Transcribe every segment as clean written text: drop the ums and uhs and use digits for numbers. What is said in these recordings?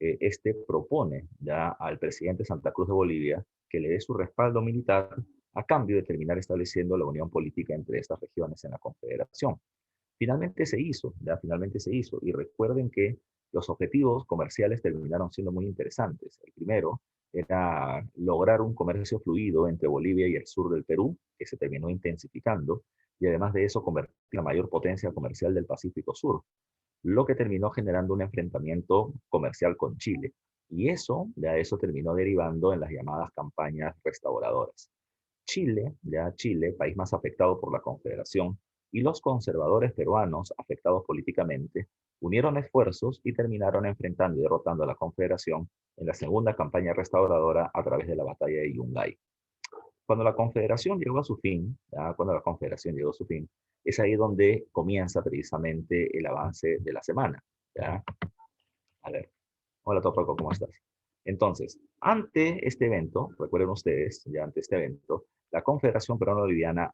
este propone ya al presidente Santa Cruz de Bolivia que le dé su respaldo militar a cambio de terminar estableciendo la unión política entre estas regiones en la Confederación. Finalmente se hizo, ya finalmente se hizo. Y recuerden que los objetivos comerciales terminaron siendo muy interesantes. El primero era lograr un comercio fluido entre Bolivia y el sur del Perú, que se terminó intensificando, y además de eso convertir la mayor potencia comercial del Pacífico Sur, lo que terminó generando un enfrentamiento comercial con Chile. Y eso, ya eso terminó derivando en las llamadas campañas restauradoras. Chile, ya Chile, país más afectado por la Confederación, y los conservadores peruanos, afectados políticamente, unieron esfuerzos y terminaron enfrentando y derrotando a la Confederación en la segunda campaña restauradora a través de la batalla de Yungay. Cuando la Confederación llegó a su fin, ya cuando la Confederación llegó a su fin, es ahí donde comienza precisamente el avance de la semana. ¿Ya? A ver, hola Topaco, ¿cómo estás? Entonces, ante este evento, recuerden ustedes, ya ante este evento, la Confederación Peruano-Boliviana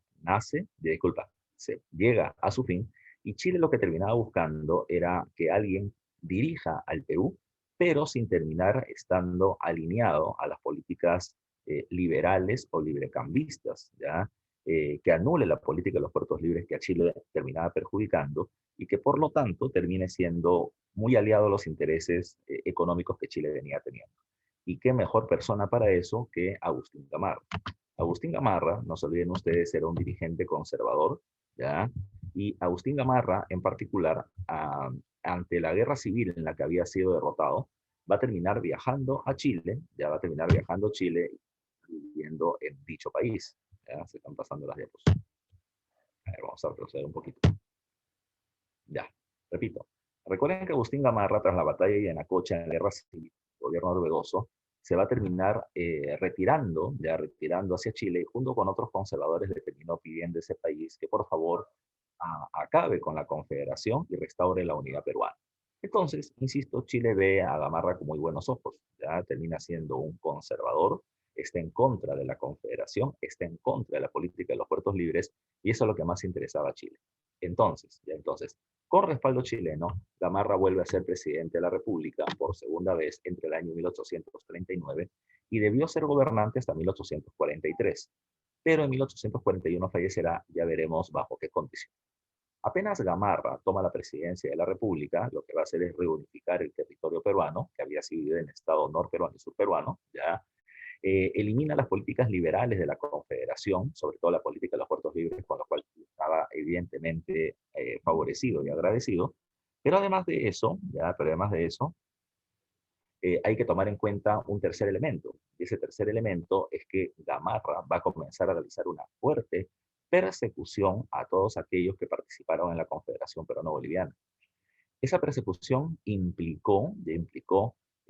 disculpa, se llega a su fin, y Chile lo que terminaba buscando era que alguien dirija al Perú, pero sin terminar estando alineado a las políticas liberales o librecambistas, ¿ya? Que anule la política de los puertos libres que a Chile terminaba perjudicando y que por lo tanto termine siendo muy aliado a los intereses económicos que Chile venía teniendo. Y qué mejor persona para eso que Agustín Gamarra. Agustín Gamarra, no se olviden ustedes, era un dirigente conservador, ¿ya? Y Agustín Gamarra, en particular, ante la guerra civil en la que había sido derrotado, va a terminar viajando a Chile, ya va a terminar viajando a Chile y viviendo en dicho país. ¿Ya? Se están pasando las diapositivas. A ver, vamos a proceder un poquito. Ya, repito. Recuerden que Agustín Gamarra, tras la batalla de Yanacocha en la guerra civil, el gobierno noruegoso, se va a terminar retirando, ya retirando hacia Chile, y junto con otros conservadores le terminó pidiendo a ese país que por favor acabe con la confederación y restaure la unidad peruana. Entonces, insisto, Chile ve a Gamarra con muy buenos ojos, ya termina siendo un conservador, está en contra de la confederación, está en contra de la política de los puertos libres, y eso es lo que más interesaba a Chile. Entonces, con respaldo chileno, Gamarra vuelve a ser presidente de la República por segunda vez entre el año 1839 y debió ser gobernante hasta 1843. Pero en 1841 fallecerá, ya veremos bajo qué condición. Apenas Gamarra toma la presidencia de la República, lo que va a hacer es reunificar el territorio peruano, que había sido en estado norperuano y surperuano, ya elimina las políticas liberales de la Confederación, sobre todo la política de los puertos libres, con lo cual estaba evidentemente favorecido y agradecido. Pero además de eso, hay que tomar en cuenta un tercer elemento. Y ese tercer elemento es que Gamarra va a comenzar a realizar una fuerte persecución a todos aquellos que participaron en la Confederación Peruano-Boliviana. Esa persecución implicó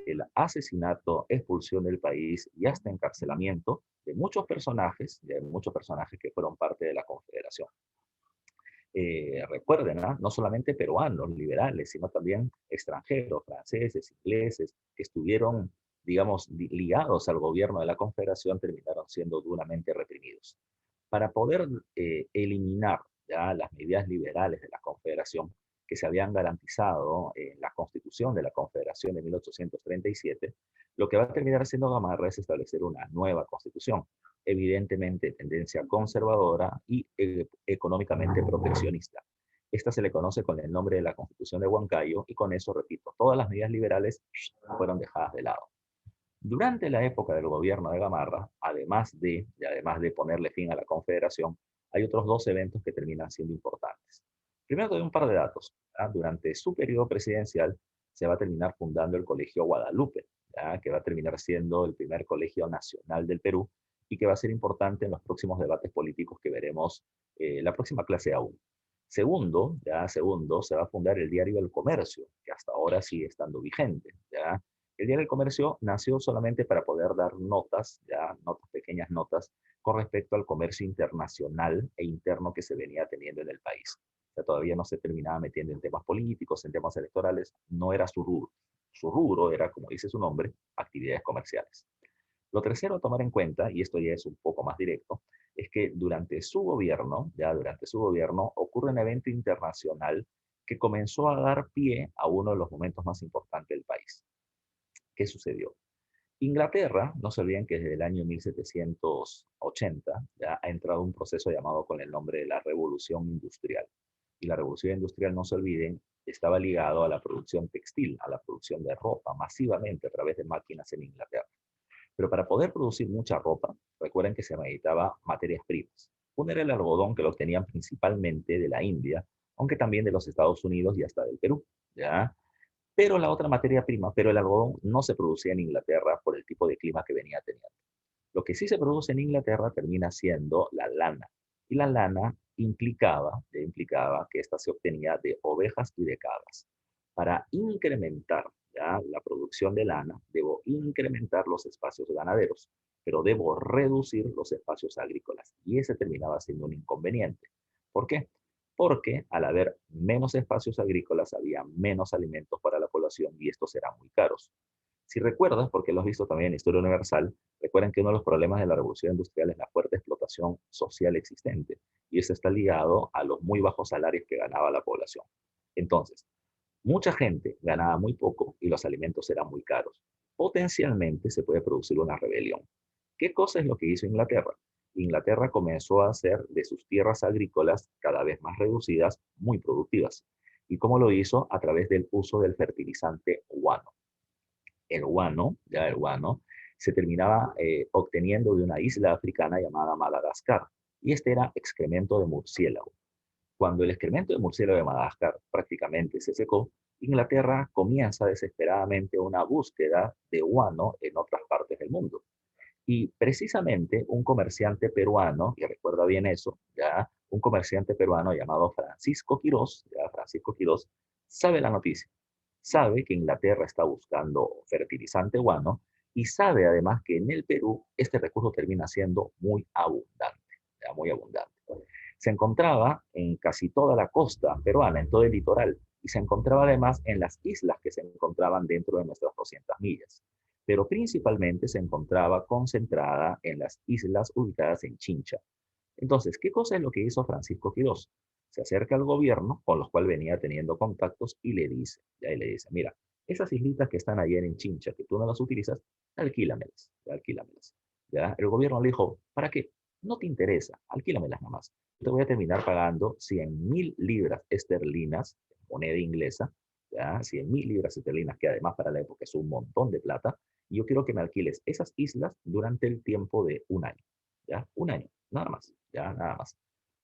el asesinato, expulsión del país y hasta encarcelamiento de muchos personajes que fueron parte de la Confederación. Recuerden, no solamente peruanos, liberales, sino también extranjeros, franceses, ingleses, que estuvieron, digamos, ligados al gobierno de la Confederación, terminaron siendo duramente reprimidos. Para poder eliminar ya las medidas liberales de la Confederación que se habían garantizado en la Constitución de la Confederación de 1837, lo que va a terminar haciendo Gamarra es establecer una nueva Constitución, evidentemente tendencia conservadora y económicamente proteccionista. Esta se le conoce con el nombre de la Constitución de Huancayo y con eso, repito, todas las medidas liberales fueron dejadas de lado. Durante la época del gobierno de Gamarra, además de ponerle fin a la Confederación, hay otros dos eventos que terminan siendo importantes. Primero, doy un par de datos. ¿Ya? Durante su periodo presidencial se va a terminar fundando el Colegio Guadalupe, ¿ya? Que va a terminar siendo el primer colegio nacional del Perú y que va a ser importante en los próximos debates políticos que veremos la próxima clase A1. Segundo, se va a fundar el Diario del Comercio, que hasta ahora sigue estando vigente. ¿Ya? El Diario del Comercio nació solamente para poder dar notas, pequeñas notas, con respecto al comercio internacional e interno que se venía teniendo en el país. O sea, todavía no se terminaba metiendo en temas políticos, en temas electorales, no era su rubro. Su rubro era, como dice su nombre, actividades comerciales. Lo tercero a tomar en cuenta, y esto ya es un poco más directo, es que durante su gobierno ocurre un evento internacional que comenzó a dar pie a uno de los momentos más importantes del país. ¿Qué sucedió? Inglaterra, no se olviden que desde el año 1780 ya ha entrado un proceso llamado con el nombre de la Revolución Industrial. Y la Revolución Industrial, no se olviden, estaba ligado a la producción textil, a la producción de ropa masivamente a través de máquinas en Inglaterra. Pero para poder producir mucha ropa, recuerden que se necesitaba materias primas. Uno era el algodón, que lo obtenían principalmente de la India, aunque también de los Estados Unidos y hasta del Perú, ¿ya? Pero la otra materia prima, pero el algodón no se producía en Inglaterra por el tipo de clima que venía teniendo. Lo que sí se produce en Inglaterra termina siendo la lana. Y la lana implicaba que ésta se obtenía de ovejas y de cabras. Para incrementar ya la producción de lana, debo incrementar los espacios ganaderos, pero debo reducir los espacios agrícolas. Y ese terminaba siendo un inconveniente. ¿Por qué? Porque al haber menos espacios agrícolas había menos alimentos para la población y estos eran muy caros. Si recuerdas, porque lo has visto también en Historia Universal, recuerden que uno de los problemas de la revolución industrial es la fuerte explotación social existente, y eso está ligado a los muy bajos salarios que ganaba la población. Entonces, mucha gente ganaba muy poco y los alimentos eran muy caros. Potencialmente se puede producir una rebelión. ¿Qué cosa es lo que hizo Inglaterra? Inglaterra comenzó a hacer de sus tierras agrícolas cada vez más reducidas, muy productivas. ¿Y cómo lo hizo? A través del uso del fertilizante guano. El guano, se terminaba obteniendo de una isla africana llamada Madagascar, y este era excremento de murciélago. Cuando el excremento de murciélago de Madagascar prácticamente se secó, Inglaterra comienza desesperadamente una búsqueda de guano en otras partes del mundo. Y precisamente un comerciante peruano, y recuerda bien eso, ya un comerciante peruano llamado Francisco Quirós, sabe la noticia. Sabe que Inglaterra está buscando fertilizante guano y sabe además que en el Perú este recurso termina siendo muy abundante, ya, muy abundante. Se encontraba en casi toda la costa peruana, en todo el litoral, y se encontraba además en las islas que se encontraban dentro de nuestras 200 millas, pero principalmente se encontraba concentrada en las islas ubicadas en Chincha. Entonces, ¿qué cosa es lo que hizo Francisco Quirós? Se acerca al gobierno, con los cuales venía teniendo contactos, y le dice, mira, esas islitas que están ayer en Chincha, que tú no las utilizas, alquílamelas, alquílamelas. ¿Ya? El gobierno le dijo, ¿para qué? No te interesa, alquílamelas nomás. Te voy a terminar pagando 100.000 libras esterlinas, moneda inglesa, ¿ya? 100.000 libras esterlinas, que además para la época es un montón de plata, y yo quiero que me alquiles esas islas durante el tiempo de un año, ¿ya? Un año, nada más, ¿ya? Nada más.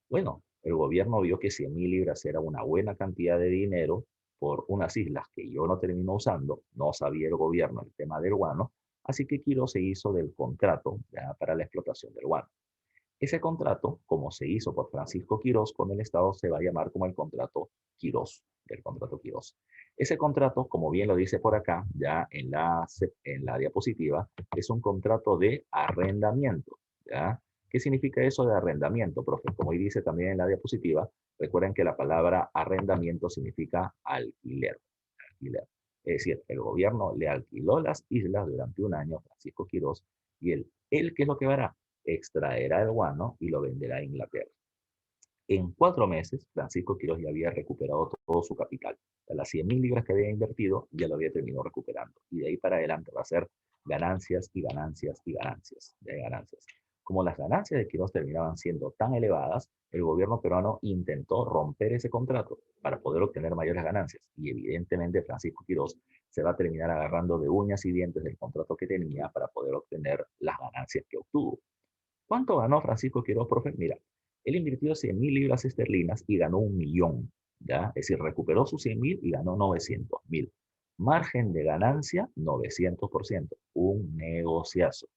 Bueno, el gobierno vio que 100.000 libras era una buena cantidad de dinero por unas islas que yo no termino usando, no sabía el gobierno el tema del guano, así que Quiro se hizo del contrato ya, para la explotación del guano. Ese contrato, como se hizo por Francisco Quirós con el Estado, se va a llamar como el contrato Quirós, el contrato Quirós. Ese contrato, como bien lo dice por acá, ya en la diapositiva, es un contrato de arrendamiento, ¿ya? ¿Qué significa eso de arrendamiento, profe? Como dice también en la diapositiva, recuerden que la palabra arrendamiento significa alquiler, alquiler. Es decir, el gobierno le alquiló las islas durante un año a Francisco Quirós y él ¿qué es lo que hará? Extraerá el guano y lo venderá a Inglaterra. En 4 meses, Francisco Quirós ya había recuperado todo su capital. De las 100.000 libras que había invertido, ya lo había terminado recuperando. Y de ahí para adelante va a ser ganancias y ganancias y ganancias de ganancias. Como las ganancias de Quirós terminaban siendo tan elevadas, el gobierno peruano intentó romper ese contrato para poder obtener mayores ganancias. Y evidentemente Francisco Quirós se va a terminar agarrando de uñas y dientes del contrato que tenía para poder obtener las ganancias que obtuvo. ¿Cuánto ganó Francisco Quiroz, profe? Mira, él invirtió 100.000 libras esterlinas y ganó 1.000.000, ¿ya? Es decir, recuperó sus 100.000 y ganó 900.000. Margen de ganancia, 900%. Un negociazo,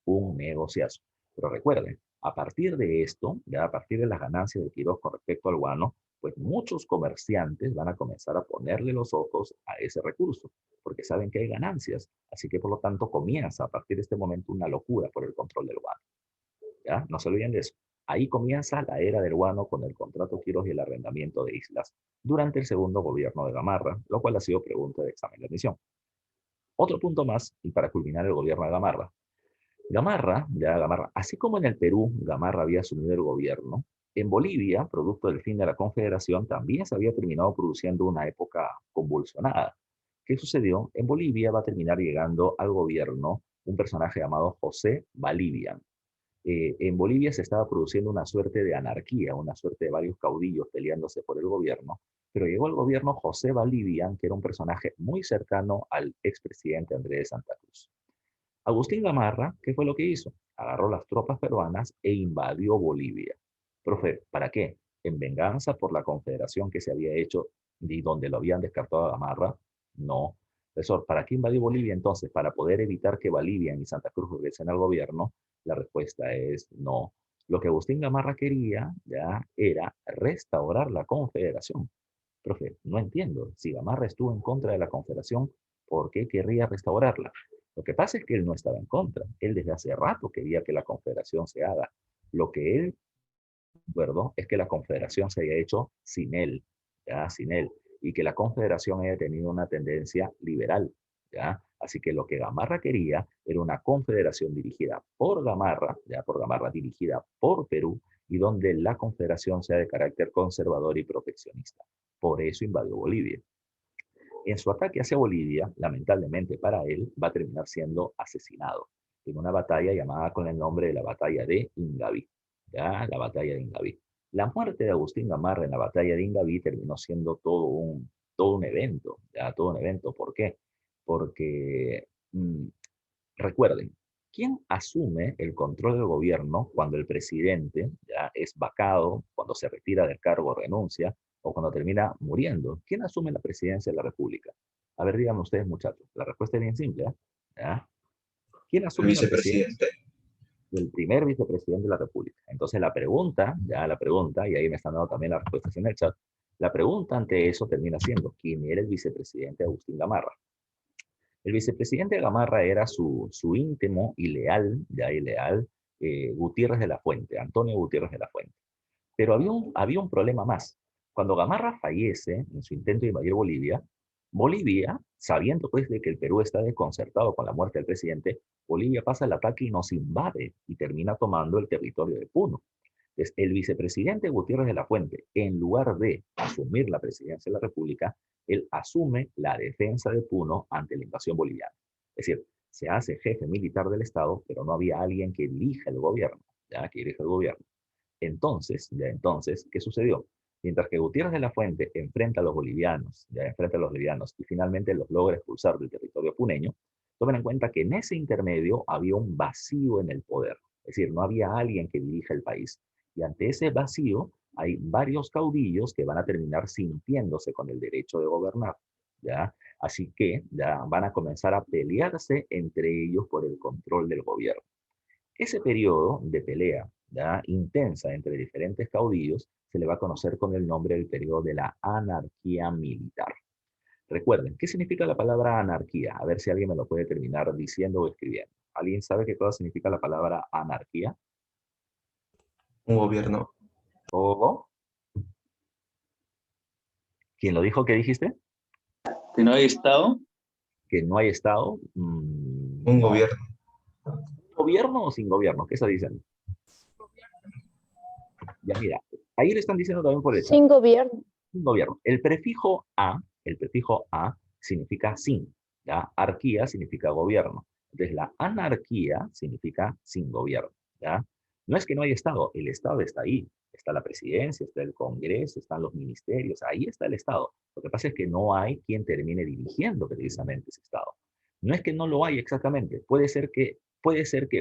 un negociazo. Pero recuerden, a partir de esto, ya a partir de las ganancias de Quiroz con respecto al guano, pues muchos comerciantes van a comenzar a ponerle los ojos a ese recurso, porque saben que hay ganancias. Así que, por lo tanto, comienza a partir de este momento una locura por el control del guano. ¿Ya? No se olviden de eso. Ahí comienza la era del guano con el contrato Quiros y el arrendamiento de islas durante el segundo gobierno de Gamarra, lo cual ha sido pregunta de examen de admisión. Otro punto más, y para culminar el gobierno de Gamarra. Gamarra, así como en el Perú, Gamarra había asumido el gobierno, en Bolivia, producto del fin de la Confederación, también se había terminado produciendo una época convulsionada. ¿Qué sucedió? En Bolivia va a terminar llegando al gobierno un personaje llamado José Valivian. En Bolivia se estaba produciendo una suerte de anarquía, una suerte de varios caudillos peleándose por el gobierno, pero llegó al gobierno José Valivian, que era un personaje muy cercano al expresidente Andrés de Santa Cruz. Agustín Gamarra, ¿qué fue lo que hizo? Agarró las tropas peruanas e invadió Bolivia. Profe, ¿para qué? ¿En venganza por la confederación que se había hecho y donde lo habían descartado a Gamarra? No. Profesor, ¿para qué invadió Bolivia entonces? ¿Para poder evitar que Bolivia y Santa Cruz regresen al gobierno? La respuesta es no. Lo que Agustín Gamarra quería ya era restaurar la confederación. Profe, no entiendo. Si Gamarra estuvo en contra de la confederación, ¿por qué querría restaurarla? Lo que pasa es que él no estaba en contra. Él desde hace rato quería que la confederación se haga. Lo que él, ¿verdad? Es que la confederación se haya hecho sin él, ¿ya? Sin él. Y que la confederación haya tenido una tendencia liberal, ¿ya? Así que lo que Gamarra quería era una confederación dirigida por Gamarra, ya por Gamarra dirigida por Perú, y donde la confederación sea de carácter conservador y proteccionista. Por eso invadió Bolivia. En su ataque hacia Bolivia, lamentablemente para él, va a terminar siendo asesinado en una batalla llamada con el nombre de la batalla de Ingaví. ¿Ya? La batalla de Ingaví. La muerte de Agustín Gamarra en la batalla de Ingaví terminó siendo todo un evento, ¿ya? Todo un evento. ¿Por qué? Porque, recuerden, ¿quién asume el control del gobierno cuando el presidente ya es vacado, cuando se retira del cargo, renuncia, o cuando termina muriendo? ¿Quién asume la presidencia de la República? A ver, díganme ustedes, muchachos. La respuesta es bien simple, ¿eh? ¿Ya? ¿Quién El asume la presidencia? vicepresidente. El primer vicepresidente de la República. Entonces la pregunta, y ahí me están dando también las respuestas en el chat, la pregunta ante eso termina siendo, ¿quién era el vicepresidente Agustín Gamarra? El vicepresidente Gamarra era su íntimo y leal, Gutiérrez de la Fuente, Antonio Gutiérrez de la Fuente. Pero había un problema más. Cuando Gamarra fallece en su intento de invadir Bolivia, Bolivia, sabiendo pues de que el Perú está desconcertado con la muerte del presidente, Bolivia pasa el ataque y nos invade y termina tomando el territorio de Puno. Entonces, el vicepresidente Gutiérrez de la Fuente, en lugar de asumir la presidencia de la República, él asume la defensa de Puno ante la invasión boliviana. Es decir, se hace jefe militar del Estado, pero no había alguien que dirija el gobierno, ya que dirige el gobierno. Entonces, ¿qué sucedió? Mientras que Gutiérrez de la Fuente enfrenta a los bolivianos, y finalmente los logra expulsar del territorio puneño, tomen en cuenta que en ese intermedio había un vacío en el poder, es decir, no había alguien que dirija el país. Y ante ese vacío hay varios caudillos que van a terminar sintiéndose con el derecho de gobernar, ¿ya? Así que ya van a comenzar a pelearse entre ellos por el control del gobierno. Ese periodo de pelea, ¿ya?, intensa entre diferentes caudillos se le va a conocer con el nombre del periodo de la anarquía militar. Recuerden, ¿qué significa la palabra anarquía? A ver si alguien me lo puede terminar diciendo o escribiendo. ¿Alguien sabe qué cosa significa la palabra anarquía? Un gobierno. ¿O quién lo dijo? ¿Qué dijiste? Que no hay Estado. ¿Que no hay Estado? Un No. gobierno. ¿Gobierno o sin gobierno? ¿Qué está diciendo? Ya mira, ahí le están diciendo también por el chat. Sin gobierno. Sin gobierno. El prefijo a significa sin, ¿ya? Arquía significa gobierno. Entonces la anarquía significa sin gobierno, ¿ya? No es que no haya Estado, el Estado está ahí. Está la presidencia, está el Congreso, están los ministerios, ahí está el Estado. Lo que pasa es que no hay quien termine dirigiendo precisamente ese Estado. No es que no lo hay exactamente, puede ser que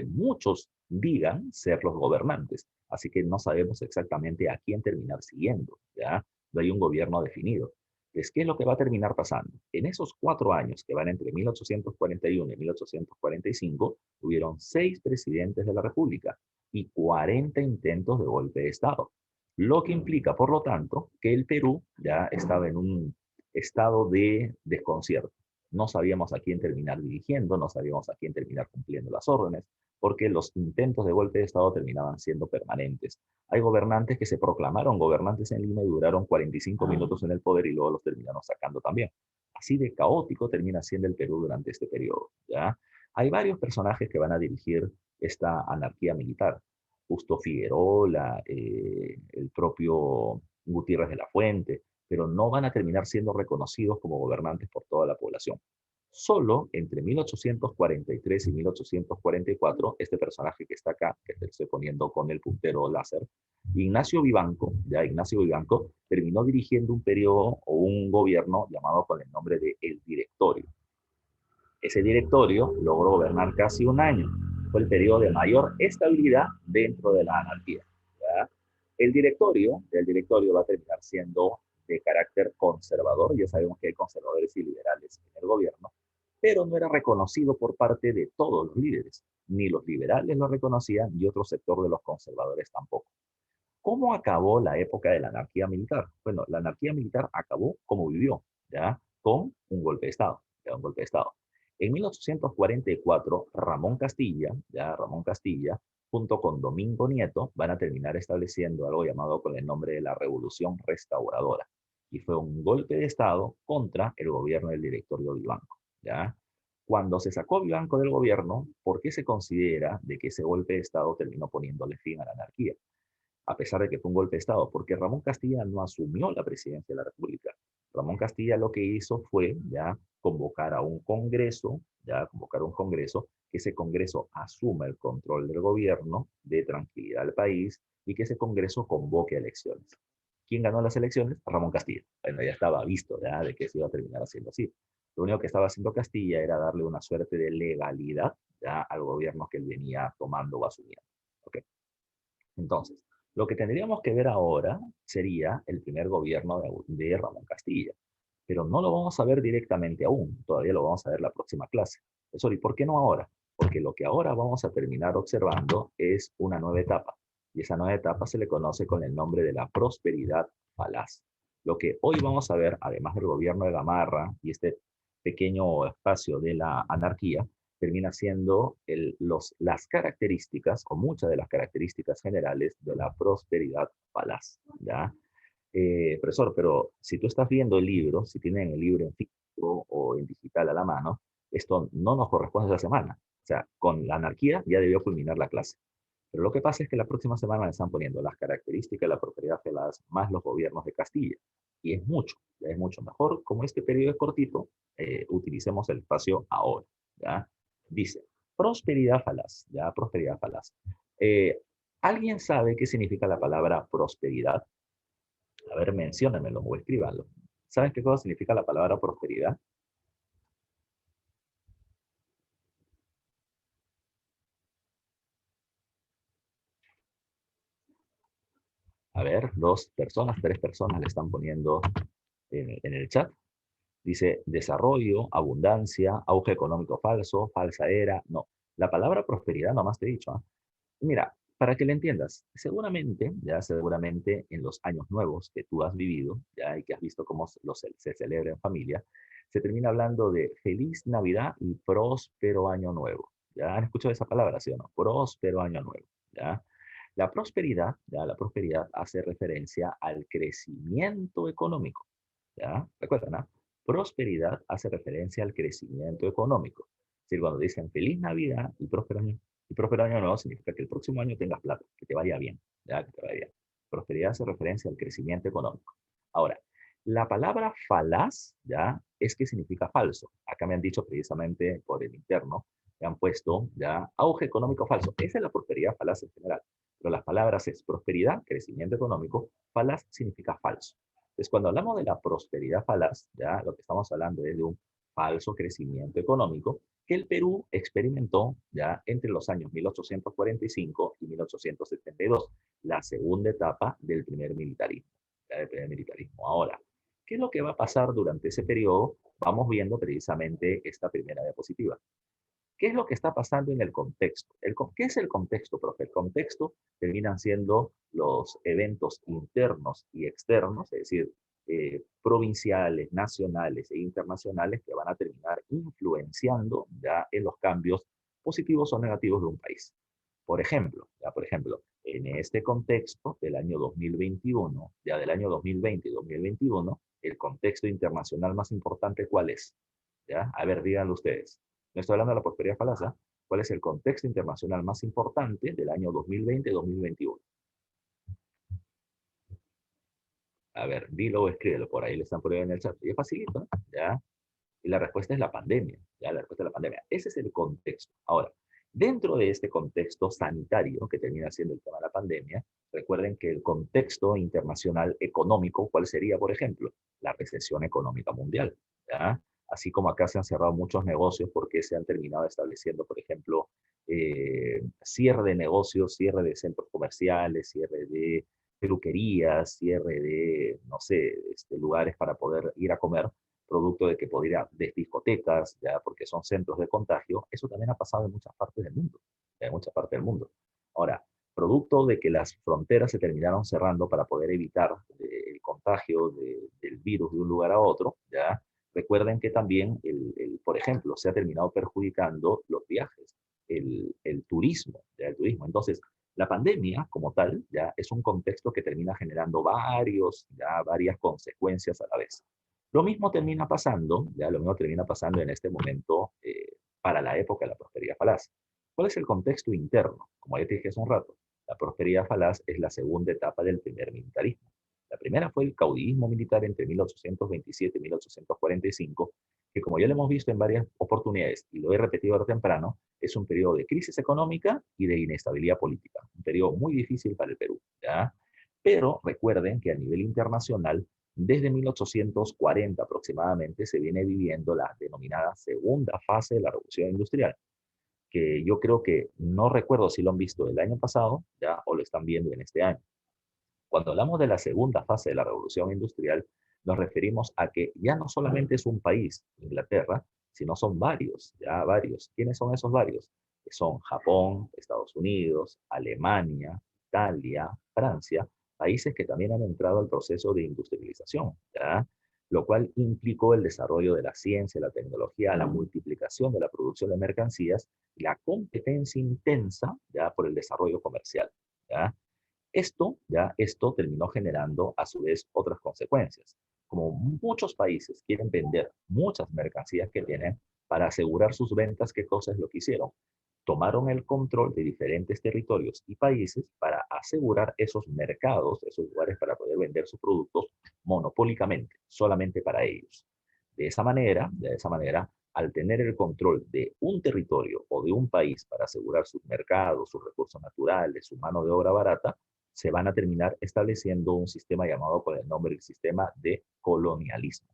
muchos digan ser los gobernantes, así que no sabemos exactamente a quién terminar siguiendo, ¿ya? No hay un gobierno definido. Entonces, ¿qué es lo que va a terminar pasando? En esos 4 años que van entre 1841 y 1845, hubieron 6 presidentes de la República y 40 intentos de golpe de Estado, lo que implica, por lo tanto, que el Perú ya estaba en un estado de desconcierto. No sabíamos a quién terminar dirigiendo, no sabíamos a quién terminar cumpliendo las órdenes, porque los intentos de golpe de Estado terminaban siendo permanentes. Hay gobernantes que se proclamaron gobernantes en Lima y duraron 45 minutos en el poder y luego los terminaron sacando también. Así de caótico termina siendo el Perú durante este periodo, ¿ya? Hay varios personajes que van a dirigir esta anarquía militar. Justo Figueroa, el propio Gutiérrez de la Fuente, pero no van a terminar siendo reconocidos como gobernantes por toda la población. Solo entre 1843 y 1844, este personaje que está acá, que te estoy poniendo con el puntero láser, Ignacio Vivanco, terminó dirigiendo un periodo o un gobierno llamado con el nombre de El Directorio. Ese directorio logró gobernar casi un año. Fue el periodo de mayor estabilidad dentro de la anarquía. ¿Ya? El directorio va a terminar siendo de carácter conservador. Ya sabemos que hay conservadores y liberales en el gobierno, pero no era reconocido por parte de todos los líderes. Ni los liberales lo reconocían y otro sector de los conservadores tampoco. ¿Cómo acabó la época de la anarquía militar? Bueno, la anarquía militar acabó como vivió, ¿ya? Con un golpe de Estado, ¿ya? Un golpe de Estado. En 1844, Ramón Castilla, junto con Domingo Nieto, van a terminar estableciendo algo llamado con el nombre de la Revolución Restauradora. Y fue un golpe de Estado contra el gobierno del directorio Vivanco, ¿ya? Cuando se sacó Vivanco del gobierno, ¿por qué se considera de que ese golpe de Estado terminó poniéndole fin a la anarquía? A pesar de que fue un golpe de Estado, porque Ramón Castilla no asumió la presidencia de la República. Ramón Castilla lo que hizo fue ya convocar a un congreso, que ese congreso asuma el control del gobierno, de tranquilidad al país, y que ese congreso convoque elecciones. ¿Quién ganó las elecciones? Ramón Castilla. Bueno, ya estaba visto ya de que se iba a terminar haciendo así. Lo único que estaba haciendo Castilla era darle una suerte de legalidad ya al gobierno que él venía tomando o asumiendo. ¿Okay? Entonces, lo que tendríamos que ver ahora sería el primer gobierno de Ramón Castilla, pero no lo vamos a ver directamente aún, todavía lo vamos a ver la próxima clase. Profesor, ¿y por qué no ahora? Porque lo que ahora vamos a terminar observando es una nueva etapa, y esa nueva etapa se le conoce con el nombre de la prosperidad falaz. Lo que hoy vamos a ver, además del gobierno de Gamarra y este pequeño espacio de la anarquía, termina siendo las características, o muchas de las características generales de la prosperidad falaz, ¿ya? Profesor, pero si tú estás viendo el libro, si tienen el libro en físico o en digital a la mano, esto no nos corresponde esa semana. O sea, con la anarquía ya debió culminar la clase. Pero lo que pasa es que la próxima semana le están poniendo las características de la prosperidad falaz más los gobiernos de Castilla. Y es mucho, ya es mucho mejor. Como este periodo es cortito, utilicemos el espacio ahora, ¿ya? Dice, prosperidad falaz, ¿ya? Prosperidad falaz. ¿Alguien sabe qué significa la palabra prosperidad? A ver, menciónenmelo o escríbanlo. ¿Saben qué cosa significa la palabra prosperidad? A ver, 2 personas, 3 personas le están poniendo en el chat. Dice desarrollo, abundancia, auge económico falso, falsa era. No, la palabra prosperidad nomás te he dicho. Mira, para que le entiendas, seguramente en los años nuevos que tú has vivido, ya y que has visto cómo se celebra en familia, se termina hablando de feliz Navidad y próspero año nuevo. ¿Ya han escuchado esa palabra, sí o no? Próspero año nuevo. ¿Ya? La prosperidad hace referencia al crecimiento económico. ¿Ya? ¿Recuerdan, no? Prosperidad hace referencia al crecimiento económico. Es decir, cuando dicen feliz Navidad y próspero año nuevo, significa que el próximo año tengas plata, que te vaya bien, ¿ya? Que te vaya bien. Prosperidad hace referencia al crecimiento económico. Ahora, la palabra falaz, ¿ya? Es que significa falso. Acá me han dicho precisamente por el interno, me han puesto, ¿ya? Auge económico falso. Esa es la prosperidad falaz en general. Pero las palabras es prosperidad, crecimiento económico, falaz significa falso. Entonces, cuando hablamos de la prosperidad falaz, ya lo que estamos hablando es de un falso crecimiento económico que el Perú experimentó ya entre los años 1845 y 1872, la segunda etapa del primer militarismo. Ya del primer militarismo. Ahora, ¿qué es lo que va a pasar durante ese periodo? Vamos viendo precisamente esta primera diapositiva. ¿Qué es lo que está pasando en el contexto? ¿Qué es el contexto, profe? El contexto terminan siendo los eventos internos y externos, es decir, provinciales, nacionales e internacionales que van a terminar influenciando ya en los cambios positivos o negativos de un país. Por ejemplo, en este contexto del año 2021, ya del año 2020 y 2021, el contexto internacional más importante, ¿cuál es? ¿Ya? A ver, díganlo ustedes. No estoy hablando de la prosperidad falaz. ¿Cuál es el contexto internacional más importante del año 2020 y 2021? A ver, dilo o escríbelo, por ahí le están poniendo en el chat. Y es facilito, ¿no? ¿Ya? Y la respuesta es la pandemia, ¿ya? La respuesta es la pandemia. Ese es el contexto. Ahora, dentro de este contexto sanitario que termina siendo el tema de la pandemia, recuerden que el contexto internacional económico, ¿cuál sería, por ejemplo? La recesión económica mundial, ¿ya? Así como acá se han cerrado muchos negocios porque se han terminado estableciendo, por ejemplo, cierre de negocios, cierre de centros comerciales, cierre de peluquerías, cierre de, no sé, lugares para poder ir a comer, producto de que podría, de discotecas, ya, porque son centros de contagio, eso también ha pasado en muchas partes del mundo, ya, en muchas partes del mundo. Ahora, producto de que las fronteras se terminaron cerrando para poder evitar el contagio del virus de un lugar a otro, ya, recuerden que también, por ejemplo, se ha terminado perjudicando los viajes, el turismo, ya, el turismo. Entonces, la pandemia, como tal, ya es un contexto que termina generando varias consecuencias a la vez. Lo mismo termina pasando, ya lo mismo termina pasando en este momento para la época de la prosperidad falaz. ¿Cuál es el contexto interno? Como ya te dije hace un rato, la prosperidad falaz es la segunda etapa del primer militarismo. La primera fue el caudillismo militar entre 1827 y 1845, que como ya lo hemos visto en varias oportunidades, y lo he repetido ahora temprano, es un periodo de crisis económica y de inestabilidad política. Un periodo muy difícil para el Perú, ¿ya? Pero recuerden que a nivel internacional, desde 1840 aproximadamente, se viene viviendo la denominada segunda fase de la revolución industrial, que yo creo que no recuerdo si lo han visto el año pasado, ya, o lo están viendo en este año. Cuando hablamos de la segunda fase de la revolución industrial, nos referimos a que ya no solamente es un país, Inglaterra, sino son varios, ya varios. ¿Quiénes son esos varios? Son Japón, Estados Unidos, Alemania, Italia, Francia, países que también han entrado al proceso de industrialización, ¿ya? Lo cual implicó el desarrollo de la ciencia, la tecnología, la multiplicación de la producción de mercancías y la competencia intensa, ya, por el desarrollo comercial, ¿ya? Esto terminó generando a su vez otras consecuencias. Como muchos países quieren vender muchas mercancías que tienen para asegurar sus ventas, ¿qué cosa es lo que hicieron? Tomaron el control de diferentes territorios y países para asegurar esos mercados, esos lugares para poder vender sus productos monopólicamente, solamente para ellos. De esa manera, al tener el control de un territorio o de un país para asegurar sus mercados, sus recursos naturales, su mano de obra barata, se van a terminar estableciendo un sistema llamado con el nombre del sistema de colonialismo.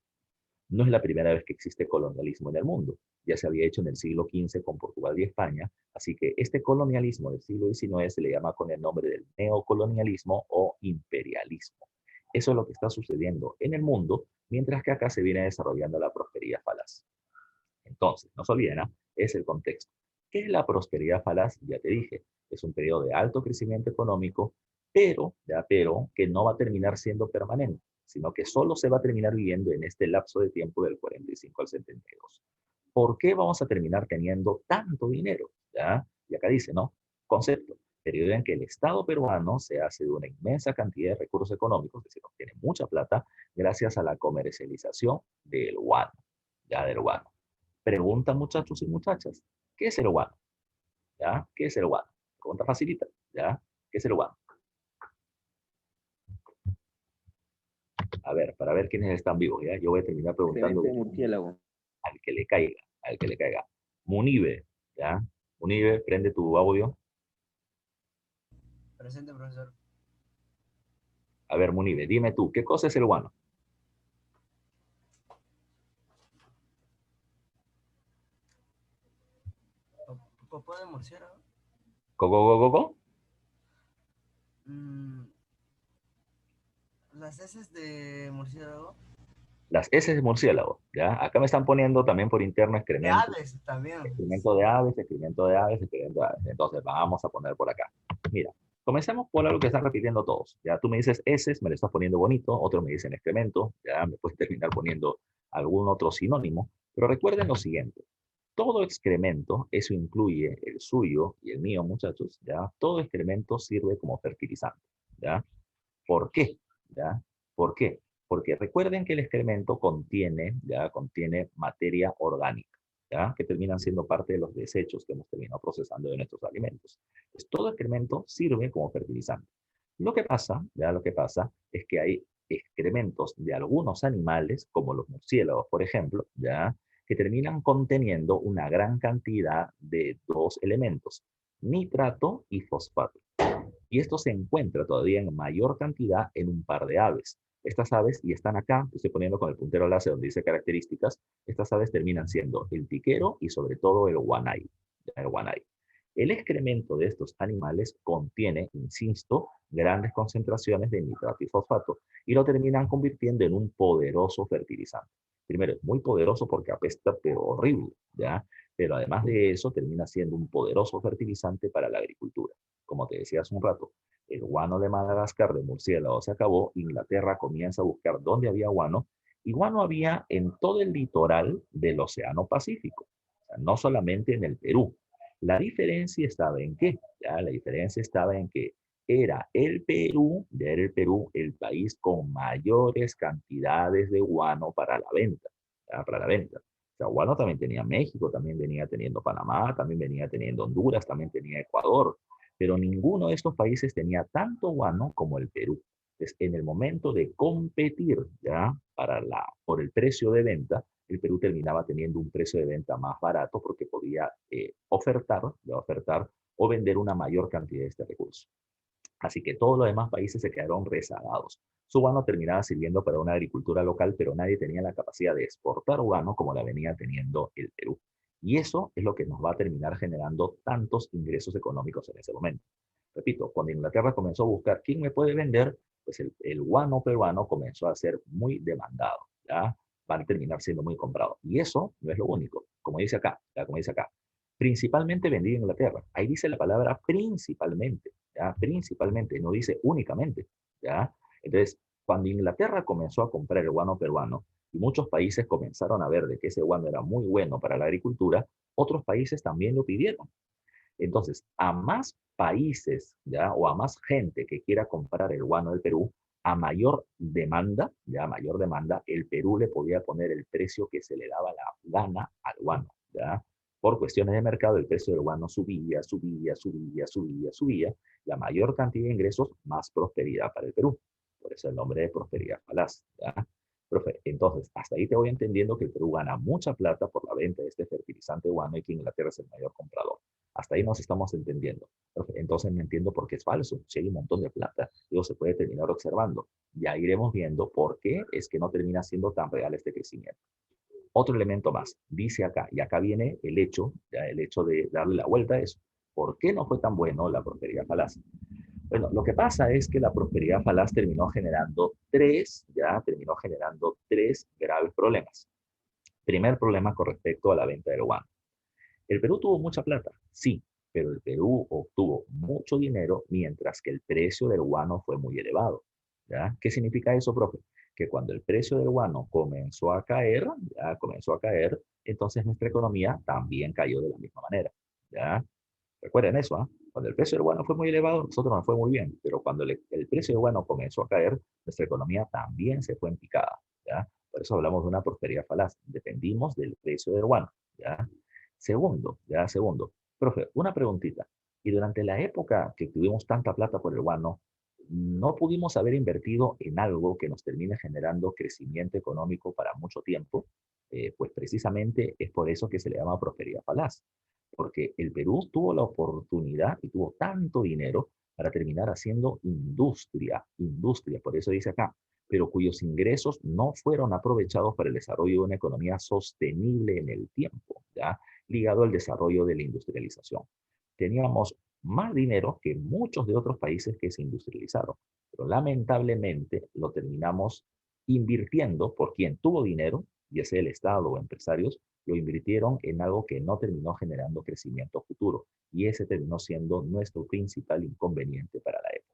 No es la primera vez que existe colonialismo en el mundo. Ya se había hecho en el siglo XV con Portugal y España, así que este colonialismo del siglo XIX se le llama con el nombre del neocolonialismo o imperialismo. Eso es lo que está sucediendo en el mundo, mientras que acá se viene desarrollando la prosperidad falaz. Entonces, no se olviden, ¿eh? Es el contexto. ¿Qué es la prosperidad falaz? Ya te dije, es un periodo de alto crecimiento económico, pero que no va a terminar siendo permanente, sino que solo se va a terminar viviendo en este lapso de tiempo del 45 al 72. ¿Por qué vamos a terminar teniendo tanto dinero? ¿Ya? Y acá dice, ¿no? Concepto, periodo en que el Estado peruano se hace de una inmensa cantidad de recursos económicos, es decir, obtiene mucha plata gracias a la comercialización del guano, ya del guano. Pregunta, muchachos y muchachas, ¿qué es el guano? ¿Ya? ¿Qué es el guano? Pregunta facilita, ¿ya? ¿Qué es el guano? A ver, para ver quiénes están vivos, ¿ya? Yo voy a terminar preguntando Excremento de murciélago. al que le caiga, al que le caiga. Munibe, ¿ya? Munibe, prende tu audio. Presente, profesor. A ver, Munibe, dime tú, ¿qué cosa es el guano? ¿Popó de murciélago? ¿Coco, coco, coco? Mm, ¿Las heces de murciélago? Las heces de murciélago, ¿ya? Acá me están poniendo también por interno De excremento. aves también. Excremento de aves, excremento de aves, excremento de aves. Entonces, vamos a poner por acá. Mira, comencemos por algo que están repitiendo todos. Ya tú me dices heces, me lo estás poniendo bonito, otros me dicen excremento, ya me puedes terminar poniendo algún otro sinónimo, pero recuerden lo siguiente. Todo excremento, eso incluye el suyo y el mío, muchachos, ya, todo excremento sirve como fertilizante, ¿ya? ¿Por qué? ¿Ya? ¿Por qué? Porque recuerden que el excremento contiene materia orgánica, ¿ya? Que terminan siendo parte de los desechos que hemos terminado procesando de nuestros alimentos. Entonces, todo excremento sirve como fertilizante. Lo que pasa es que hay excrementos de algunos animales, como los murciélagos, por ejemplo, ¿ya? Que terminan conteniendo una gran cantidad de dos elementos, nitrato y fosfato. Y esto se encuentra todavía en mayor cantidad en un par de aves. Estas aves, y están acá, estoy poniendo con el puntero láser donde dice características, estas aves terminan siendo el piquero y sobre todo el guanay. El guanay. El excremento de estos animales contiene, insisto, grandes concentraciones de nitrato y fosfato y lo terminan convirtiendo en un poderoso fertilizante. Primero, es muy poderoso porque apesta, pero horrible, ¿ya? Pero además de eso, termina siendo un poderoso fertilizante para la agricultura. Como te decía hace un rato, el guano de Madagascar de murciélago se acabó, Inglaterra comienza a buscar dónde había guano, y guano había en todo el litoral del Océano Pacífico, o sea, no solamente en el Perú. La diferencia estaba en qué, ¿ya? La diferencia estaba en que era el Perú el país con mayores cantidades de guano para la venta, ¿ya? Para la venta. O sea, guano también tenía México, también venía teniendo Panamá, también venía teniendo Honduras, también tenía Ecuador, pero ninguno de estos países tenía tanto guano como el Perú. Entonces, en el momento de competir, ¿ya? Por el precio de venta, el Perú terminaba teniendo un precio de venta más barato porque podía ofertar o vender una mayor cantidad de este recurso. Así que todos los demás países se quedaron rezagados. Su guano terminaba sirviendo para una agricultura local, pero nadie tenía la capacidad de exportar guano como la venía teniendo el Perú. Y eso es lo que nos va a terminar generando tantos ingresos económicos en ese momento. Repito, cuando Inglaterra comenzó a buscar quién me puede vender, pues el guano peruano comenzó a ser muy demandado, ¿ya? Va a terminar siendo muy comprado. Y eso no es lo único. Como dice acá, ¿ya? Como dice acá, principalmente vendido en Inglaterra. Ahí dice la palabra principalmente, ¿ya? Principalmente, no dice únicamente, ¿ya? Entonces, cuando Inglaterra comenzó a comprar el guano peruano y muchos países comenzaron a ver de que ese guano era muy bueno para la agricultura, otros países también lo pidieron. Entonces, a más países, ¿ya? O a más gente que quiera comprar el guano del Perú, a mayor demanda, ya a mayor demanda, el Perú le podía poner el precio que se le daba la gana al guano, ¿ya? Por cuestiones de mercado, el precio del guano subía, subía, subía, subía, subía. La mayor cantidad de ingresos, más prosperidad para el Perú. Por eso el nombre de prosperidad falaz, ¿ya? Profe, entonces, hasta ahí te voy entendiendo que el Perú gana mucha plata por la venta de este fertilizante guano y que Inglaterra es el mayor comprador. Hasta ahí nos estamos entendiendo. Profe, entonces no entiendo por qué es falso. Si hay un montón de plata, luego se puede terminar observando. Ya iremos viendo por qué es que no termina siendo tan real este crecimiento. Otro elemento más, dice acá, y acá viene el hecho, ya el hecho de darle la vuelta a eso. ¿Por qué no fue tan bueno la prosperidad falaz? Bueno, lo que pasa es que la prosperidad falaz terminó generando tres graves problemas. Primer problema con respecto a la venta del guano. El Perú tuvo mucha plata, sí, pero el Perú obtuvo mucho dinero mientras que el precio del guano fue muy elevado, ¿ya? ¿Qué significa eso, profe? Que cuando el precio del guano comenzó a caer, ya comenzó a caer, entonces nuestra economía también cayó de la misma manera, ¿ya? Recuerden eso, ¿ah? Cuando el precio del guano fue muy elevado, nosotros nos fue muy bien, pero cuando el precio del guano comenzó a caer, nuestra economía también se fue en picada, ¿ya? Por eso hablamos de una prosperidad falaz. Dependimos del precio del guano, ¿ya? Segundo. Profe, una preguntita. Y durante la época que tuvimos tanta plata por el guano, ¿no pudimos haber invertido en algo que nos termine generando crecimiento económico para mucho tiempo? Pues precisamente es por eso que se le llama prosperidad falaz. Porque el Perú tuvo la oportunidad y tuvo tanto dinero para terminar haciendo industria, por eso dice acá, pero cuyos ingresos no fueron aprovechados para el desarrollo de una economía sostenible en el tiempo, ¿ya? Ligado al desarrollo de la industrialización. Teníamos más dinero que muchos de otros países que se industrializaron, pero lamentablemente lo terminamos invirtiendo por quien tuvo dinero, ya sea el Estado o empresarios, lo invirtieron en algo que no terminó generando crecimiento futuro. Y ese terminó siendo nuestro principal inconveniente para la época,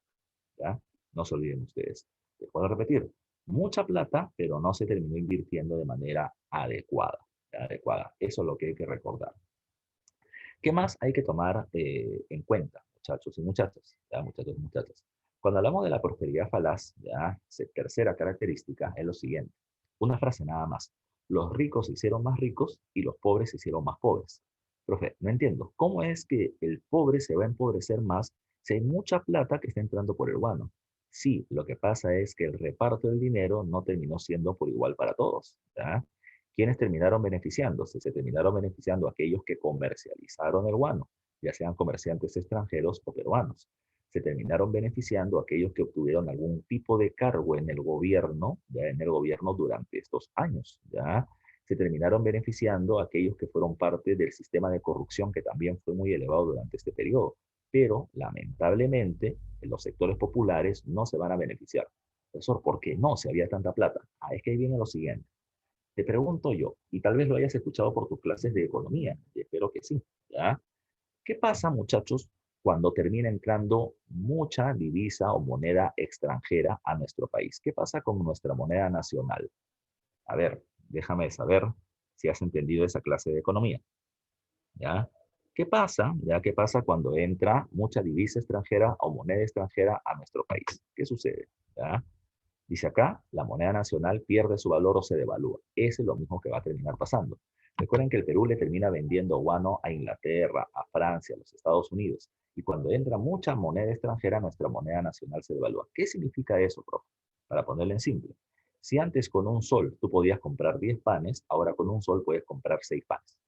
¿ya? No se olviden ustedes. Les puedo repetir, mucha plata, pero no se terminó invirtiendo de manera adecuada. Adecuada. Eso es lo que hay que recordar. ¿Qué más hay que tomar en cuenta, muchachos y muchachas? ¿Ya? Muchachos y muchachas. Cuando hablamos de la prosperidad falaz, ya, tercera característica es lo siguiente. Una frase nada más. Los ricos se hicieron más ricos y los pobres se hicieron más pobres. Profe, no entiendo. ¿Cómo es que el pobre se va a empobrecer más si hay mucha plata que está entrando por el guano? Sí, lo que pasa es que el reparto del dinero no terminó siendo por igual para todos, ¿ya? ¿Quiénes terminaron beneficiándose? Se terminaron beneficiando aquellos que comercializaron el guano, ya sean comerciantes extranjeros o peruanos. Se terminaron beneficiando aquellos que obtuvieron algún tipo de cargo en el gobierno, ya en el gobierno durante estos años, ¿ya? Se terminaron beneficiando aquellos que fueron parte del sistema de corrupción que también fue muy elevado durante este periodo. Pero, lamentablemente, los sectores populares no se van a beneficiar. Profesor, ¿por qué no? Si había tanta plata. Es que ahí viene lo siguiente. Te pregunto yo, y tal vez lo hayas escuchado por tus clases de economía, y espero que sí, ¿ya? ¿Qué pasa, muchachos, cuando termina entrando mucha divisa o moneda extranjera a nuestro país? ¿Qué pasa con nuestra moneda nacional? A ver, déjame saber si has entendido esa clase de economía, ¿ya? ¿Qué pasa? ¿Ya? ¿Qué pasa cuando entra mucha divisa extranjera o moneda extranjera a nuestro país? ¿Qué sucede? ¿Ya? Dice acá, la moneda nacional pierde su valor o se devalúa. Eso es lo mismo que va a terminar pasando. Recuerden que el Perú le termina vendiendo guano a Inglaterra, a Francia, a los Estados Unidos. Y cuando entra mucha moneda extranjera, nuestra moneda nacional se devalúa. ¿Qué significa eso, profe? Para ponerlo en simple. Si antes con un sol tú podías comprar 10 panes, ahora con un sol puedes comprar 6 panes.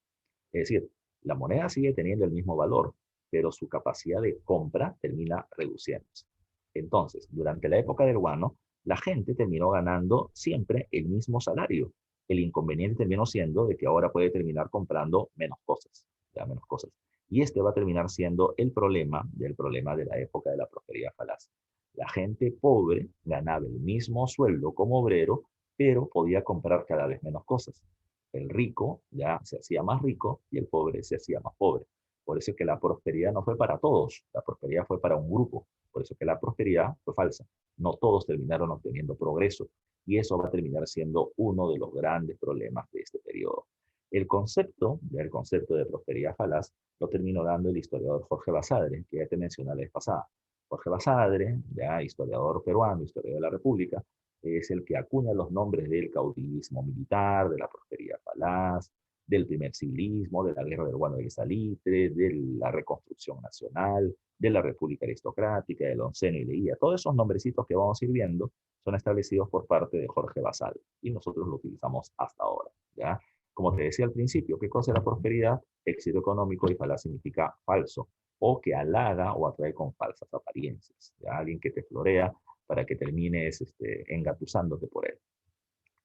Es decir, la moneda sigue teniendo el mismo valor, pero su capacidad de compra termina reduciéndose. Entonces, durante la época del guano, la gente terminó ganando siempre el mismo salario. El inconveniente terminó siendo de que ahora puede terminar comprando menos cosas, ya menos cosas. Y este va a terminar siendo el problema de la época de la prosperidad falaz. La gente pobre ganaba el mismo sueldo como obrero, pero podía comprar cada vez menos cosas. El rico ya se hacía más rico y el pobre se hacía más pobre. Por eso es que la prosperidad no fue para todos, la prosperidad fue para un grupo. Por eso es que la prosperidad fue falsa. No todos terminaron obteniendo progreso y eso va a terminar siendo uno de los grandes problemas de este periodo. El concepto de prosperidad falaz lo terminó dando el historiador Jorge Basadre, que ya te mencioné la vez pasada. Jorge Basadre, ya historiador peruano, historiador de la República, es el que acuña los nombres del caudillismo militar, de la prosperidad falaz, del primer civilismo, de la guerra del guano y el salitre, de la reconstrucción nacional, de la república aristocrática, del onceno y leía. Todos esos nombrecitos que vamos a ir viendo son establecidos por parte de Jorge Basal y nosotros lo utilizamos hasta ahora, ¿ya? Como te decía al principio, ¿qué cosa es la prosperidad? Éxito económico, y falaz significa falso, o que halaga o atrae con falsas apariencias, ¿ya? Alguien que te florea para que termines engatusándote por él.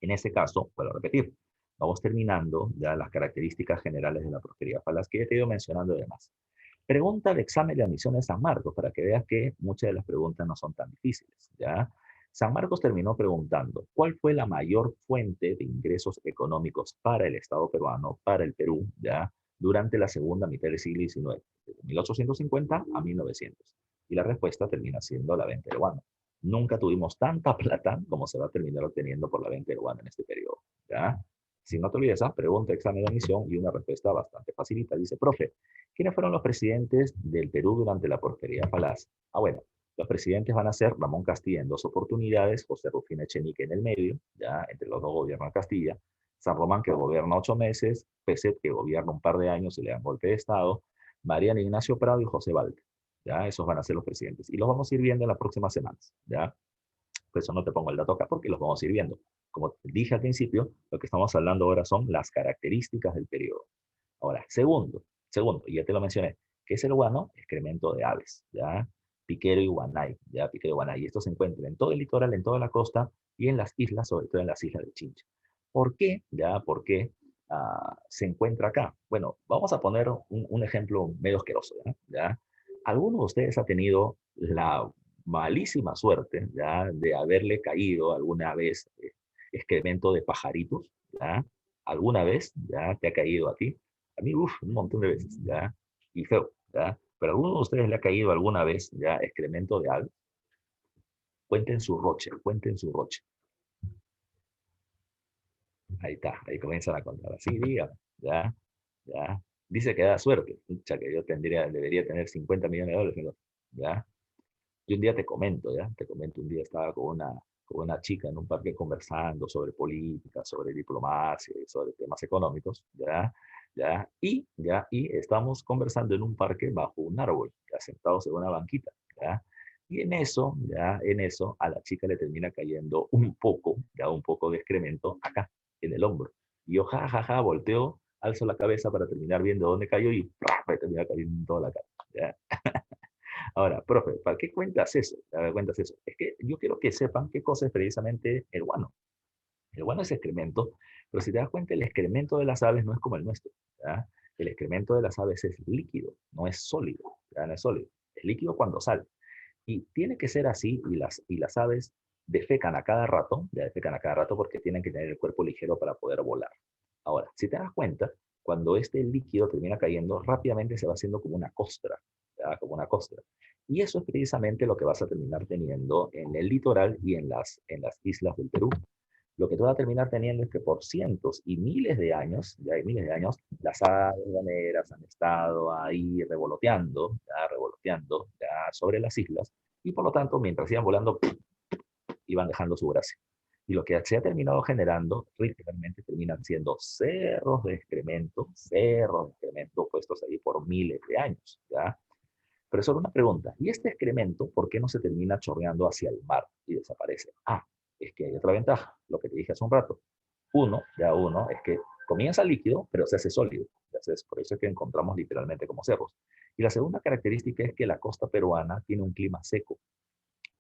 En este caso, vuelvo a repetir, vamos terminando ya las características generales de la prosperidad falaz que ya te he ido mencionando además. Pregunta de examen de admisión de San Marcos para que veas que muchas de las preguntas no son tan difíciles, ¿ya? San Marcos terminó preguntando, ¿cuál fue la mayor fuente de ingresos económicos para el Estado peruano, para el Perú, ¿ya? Durante la segunda mitad del siglo XIX, de 1850 a 1900? Y la respuesta termina siendo la venta del guano. Nunca tuvimos tanta plata como se va a terminar obteniendo por la venta del guano en este periodo, ¿ya? Si no te olvides, pregunta, examen de admisión y una respuesta bastante facilita. Dice, profe, ¿quiénes fueron los presidentes del Perú durante la prosperidad falaz? Bueno, los presidentes van a ser Ramón Castilla en 2 oportunidades, José Rufino Echenique en el medio, ya entre los dos gobiernan Castilla, San Román que gobierna 8 meses, Peset que gobierna un par de años y le dan golpe de Estado, Mariano Ignacio Prado y José Valde. Ya, esos van a ser los presidentes. Y los vamos a ir viendo en las próximas semanas, ¿ya? Por eso no te pongo el dato acá porque los vamos a ir viendo. Como te dije al principio, lo que estamos hablando ahora son las características del periodo. Ahora, segundo, y ya te lo mencioné, ¿qué es el guano? Excremento de aves, ¿ya? Piquero y guanay, ¿ya? Piquero y guanay. Y esto se encuentra en todo el litoral, en toda la costa y en las islas, sobre todo en las islas de Chincha. ¿Por qué? ¿Ya? ¿Por qué se encuentra acá? Bueno, vamos a poner un ejemplo medio asqueroso, ¿ya? ¿Ya? ¿Alguno de ustedes ha tenido la malísima suerte, ¿ya? De haberle caído alguna vez excremento de pajaritos, ¿ya? ¿Alguna vez ya te ha caído a ti? A mí, un montón de veces, ¿ya? Y feo, ¿ya? Pero a alguno de ustedes le ha caído alguna vez, ¿ya? Excremento de ave. Cuenten su roche, cuenten su roche. Ahí está, ahí comienzan a contar. Así, dígame, ¿ya? ¿Ya? Dice que da suerte. Pucha, que yo debería tener 50 millones de dólares, ¿ya? Y un día te comento, ¿ya? Te comento, un día estaba con una chica en un parque conversando sobre política, sobre diplomacia, sobre temas económicos, ¿ya? ¿Ya? Y estamos conversando en un parque bajo un árbol, ya sentados en una banquita, ¿ya? Y en eso, a la chica le termina cayendo un poco, ya un poco de excremento acá, en el hombro. Y yo, ja, volteo, alzo la cabeza para terminar viendo dónde cayó y ¡prá! Me termina cayendo en toda la cara. ¿Ya? Ahora, profe, ¿para qué cuentas eso? ¿Para qué cuentas eso? Es que yo quiero que sepan qué cosa es precisamente el guano. El guano es excremento, pero si te das cuenta, el excremento de las aves no es como el nuestro. ¿Ya? El excremento de las aves es líquido, no es sólido. ¿Ya? No es sólido. Es líquido cuando sale. Y tiene que ser así, y las aves defecan a cada rato, ya defecan a cada rato porque tienen que tener el cuerpo ligero para poder volar. Ahora, si te das cuenta, cuando este líquido termina cayendo, rápidamente se va haciendo como una costra, ¿ya? Como una costra. Y eso es precisamente lo que vas a terminar teniendo en el litoral y en las islas del Perú. Lo que tú vas a terminar teniendo es que por cientos y miles de años, ya hay miles de años, las aves guaneras han estado ahí revoloteando ya sobre las islas, y por lo tanto, mientras iban volando, iban dejando su gracia. Y lo que se ha terminado generando, literalmente terminan siendo cerros de excremento puestos ahí por miles de años, ¿ya? Pero solo una pregunta, ¿y este excremento por qué no se termina chorreando hacia el mar y desaparece? Es que hay otra ventaja, lo que te dije hace un rato. Uno, es que comienza líquido, pero se hace sólido. Entonces, por eso es que encontramos literalmente como cerros. Y la segunda característica es que la costa peruana tiene un clima seco,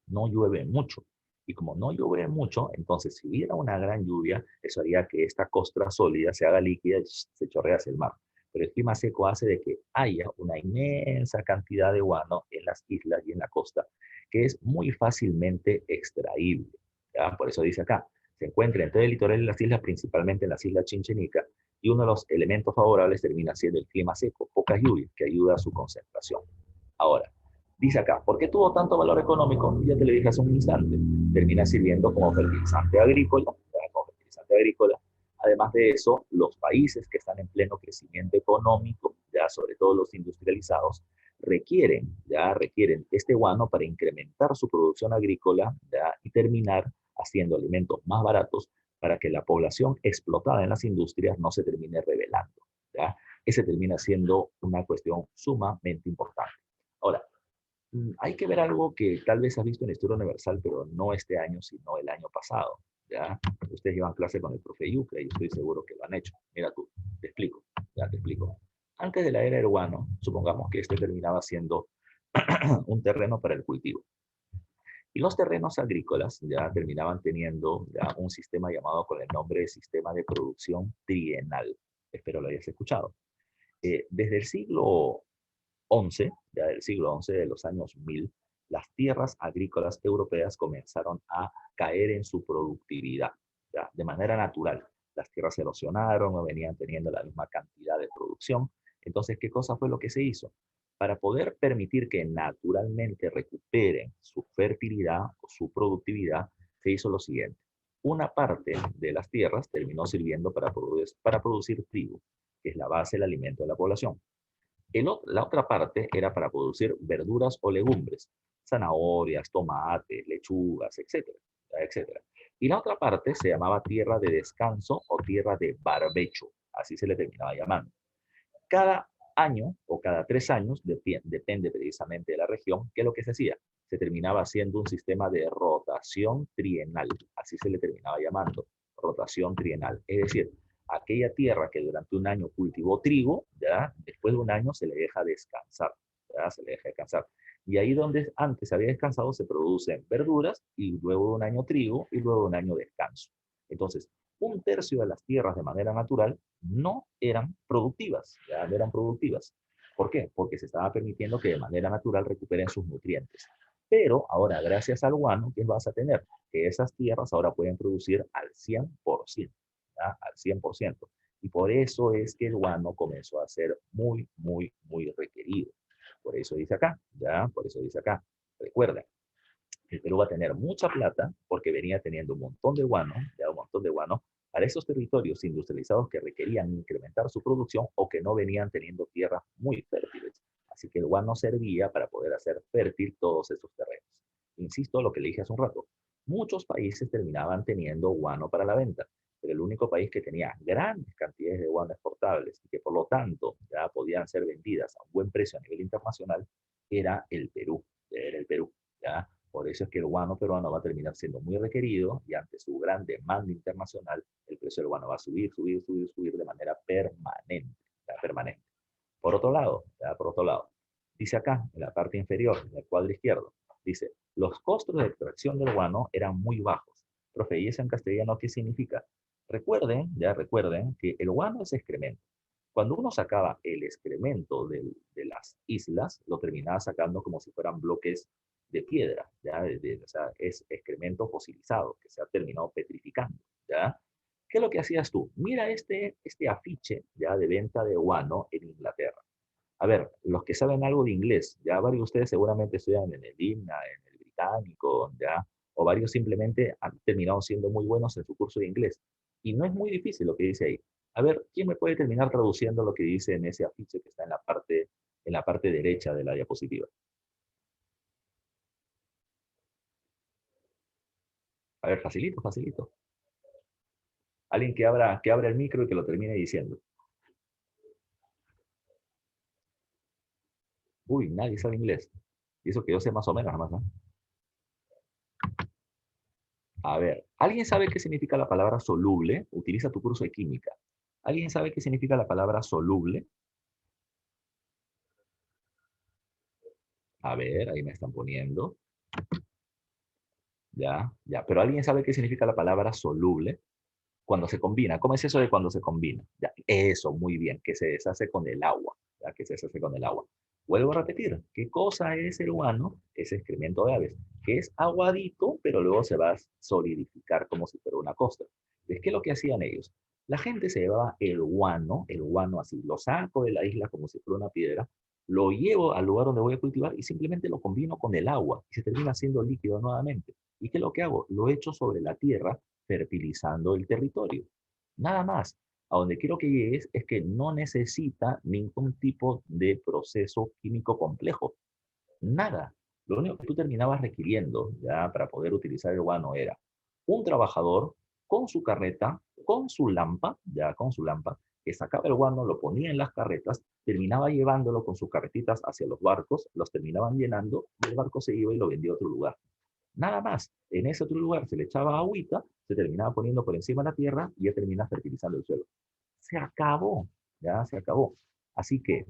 no llueve mucho. Y como no llueve mucho, entonces si hubiera una gran lluvia, eso haría que esta costra sólida se haga líquida y se chorrea hacia el mar. Pero el clima seco hace de que haya una inmensa cantidad de guano en las islas y en la costa, que es muy fácilmente extraíble. ¿Ya? Por eso dice acá, se encuentra en todo el litoral de las islas, principalmente en las islas Chinchinica, y uno de los elementos favorables termina siendo el clima seco, pocas lluvias, que ayuda a su concentración. Ahora, dice acá, ¿por qué tuvo tanto valor económico? Ya te lo dije hace un instante. Termina sirviendo como fertilizante agrícola, como fertilizante agrícola. Además de eso, los países que están en pleno crecimiento económico, ya sobre todo los industrializados, requieren este guano para incrementar su producción agrícola, ya, y terminar haciendo alimentos más baratos para que la población explotada en las industrias no se termine rebelando. ¿Ya? Ese termina siendo una cuestión sumamente importante. Ahora, hay que ver algo que tal vez has visto en la Historia Universal, pero no este año, sino el año pasado. ¿Ya? Ustedes llevan clase con el profe Yucra y estoy seguro que lo han hecho. Mira tú, te explico, ya te explico. Antes de la era Erguano, supongamos que este terminaba siendo un terreno para el cultivo. Y los terrenos agrícolas ya terminaban teniendo ya un sistema llamado con el nombre de sistema de producción trienal. Espero lo hayas escuchado. Desde el siglo 11, ya del siglo 11, de los años 1000, las tierras agrícolas europeas comenzaron a caer en su productividad, ya, de manera natural. Las tierras erosionaron, no venían teniendo la misma cantidad de producción. Entonces, ¿qué cosa fue lo que se hizo? Para poder permitir que naturalmente recuperen su fertilidad o su productividad, se hizo lo siguiente. Una parte de las tierras terminó sirviendo para producir trigo, que es la base del alimento de la población. La otra parte era para producir verduras o legumbres, zanahorias, tomates, lechugas, etcétera, etcétera. Y la otra parte se llamaba tierra de descanso o tierra de barbecho, así se le terminaba llamando. Cada año o cada 3 años, depende precisamente de la región, ¿qué es lo que se hacía? Se terminaba haciendo un sistema de rotación trienal, así se le terminaba llamando, rotación trienal. Es decir, aquella tierra que durante un año cultivó trigo, ¿ya? Después de un año se le deja descansar, ¿ya? Se le deja descansar. Y ahí donde antes había descansado se producen verduras y luego de un año trigo y luego de un año descanso. Entonces, un tercio de las tierras de manera natural no eran productivas, ya no eran productivas. ¿Por qué? Porque se estaba permitiendo que de manera natural recuperen sus nutrientes. Pero ahora, gracias al guano, ¿qué vas a tener? Que esas tierras ahora pueden producir al 100%, ¿ya? Al 100%. Y por eso es que el guano comenzó a ser muy, muy, muy requerido. Por eso dice acá, ¿ya? Por eso dice acá. Recuerda, el Perú va a tener mucha plata porque venía teniendo un montón de guano, ya un montón de guano, para esos territorios industrializados que requerían incrementar su producción o que no venían teniendo tierras muy fértiles. Así que el guano servía para poder hacer fértil todos esos terrenos. Insisto, lo que le dije hace un rato, muchos países terminaban teniendo guano para la venta, pero el único país que tenía grandes cantidades de guano exportables y que por lo tanto ya podían ser vendidas a un buen precio a nivel internacional era el Perú. Era el Perú. ¿ya? Por eso es que el guano peruano va a terminar siendo muy requerido y ante su gran demanda internacional, el precio del guano va a subir, subir, subir, subir de manera permanente, ¿ya? Permanente. Por otro lado, ¿ya? Por otro lado, dice acá, en la parte inferior, en el cuadro izquierdo, dice, los costos de extracción del guano eran muy bajos. Profe, ¿y eso en castellano qué significa? Recuerden, ya recuerden, que el guano es excremento. Cuando uno sacaba el excremento de las islas, lo terminaba sacando como si fueran bloques de piedra, ¿ya? O sea, es excremento fosilizado, que se ha terminado petrificando, ¿ya? ¿Qué es lo que hacías tú? Mira este afiche, ¿ya? De venta de guano en Inglaterra. A ver, los que saben algo de inglés, ya varios de ustedes seguramente estudian en el IMNA, en el británico, ya, o varios simplemente han terminado siendo muy buenos en su curso de inglés. Y no es muy difícil lo que dice ahí. A ver, ¿quién me puede terminar traduciendo lo que dice en ese afiche que está en la parte derecha de la diapositiva? A ver, facilito, facilito. Alguien que abra el micro y que lo termine diciendo. Uy, nadie sabe inglés. Y eso que yo sé más o menos, nada más, ¿no? A ver, ¿alguien sabe qué significa la palabra soluble? Utiliza tu curso de química. ¿Alguien sabe qué significa la palabra soluble? A ver, ahí me están poniendo. Ya, ya. Pero ¿alguien sabe qué significa la palabra soluble? Cuando se combina. ¿Cómo es eso de cuando se combina? Ya, eso, muy bien, que se deshace con el agua. Ya, que se deshace con el agua. Vuelvo a repetir, ¿qué cosa es el guano? Es excremento de aves, que es aguadito, pero luego se va a solidificar como si fuera una costra. ¿Es qué es lo que hacían ellos? La gente se llevaba el guano así, lo saco de la isla como si fuera una piedra, lo llevo al lugar donde voy a cultivar y simplemente lo combino con el agua y se termina haciendo líquido nuevamente. ¿Y qué es lo que hago? Lo echo sobre la tierra, fertilizando el territorio. Nada más. A donde quiero que llegues es que no necesita ningún tipo de proceso químico complejo. Nada. Lo único que tú terminabas requiriendo ya para poder utilizar el guano era un trabajador con su carreta, con su lámpara, ya con su lámpara, que sacaba el guano, lo ponía en las carretas, terminaba llevándolo con sus carretitas hacia los barcos, los terminaban llenando y el barco se iba y lo vendía a otro lugar. Nada más. En ese otro lugar se le echaba agüita, se terminaba poniendo por encima de la tierra y ya termina fertilizando el suelo. Se acabó, ya se acabó. Así que,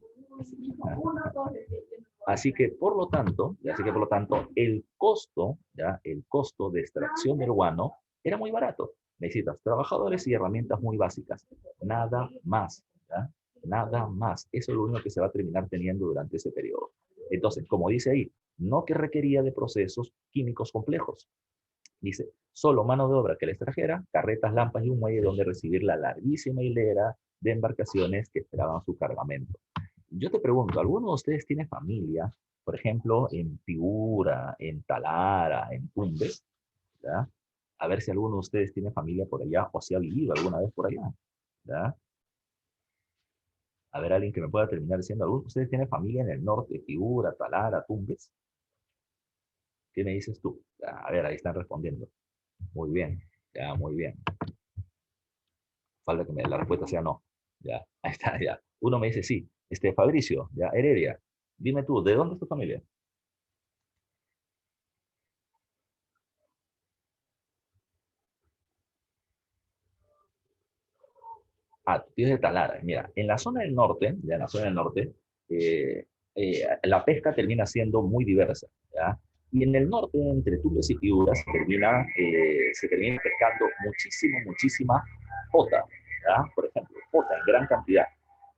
por lo tanto, el costo, ya, el costo de extracción del guano era muy barato. Necesitas trabajadores y herramientas muy básicas. Nada más, ¿ya? Nada más. Eso es lo único que se va a terminar teniendo durante ese periodo. Entonces, como dice ahí, no que requería de procesos químicos complejos. Dice, solo mano de obra que les trajera, carretas, lampas y un muelle donde recibir la larguísima hilera de embarcaciones que esperaban su cargamento. Yo te pregunto, ¿alguno de ustedes tiene familia, por ejemplo, en Piura, en Talara, en Tumbes? ¿Ya? A ver si alguno de ustedes tiene familia por allá o si ha vivido alguna vez por allá. ¿Ya? A ver, alguien que me pueda terminar diciendo, ¿alguno de ustedes tiene familia en el norte, Piura, Talara, Tumbes? ¿Qué me dices tú? Ya, a ver, ahí están respondiendo. Muy bien, ya, muy bien. Falta que la respuesta sea no. Ya, ahí está, ya. Uno me dice sí. Fabricio, ya, Heredia. Dime tú, ¿de dónde es tu familia? Ah, tú tienes de Talara. Mira, en la zona del norte, ya en la zona del norte, la pesca termina siendo muy diversa, ¿ya? Y en el norte, entre Tumbes y Piura, se termina pescando muchísima pota, ¿ya? Por ejemplo, pota en gran cantidad.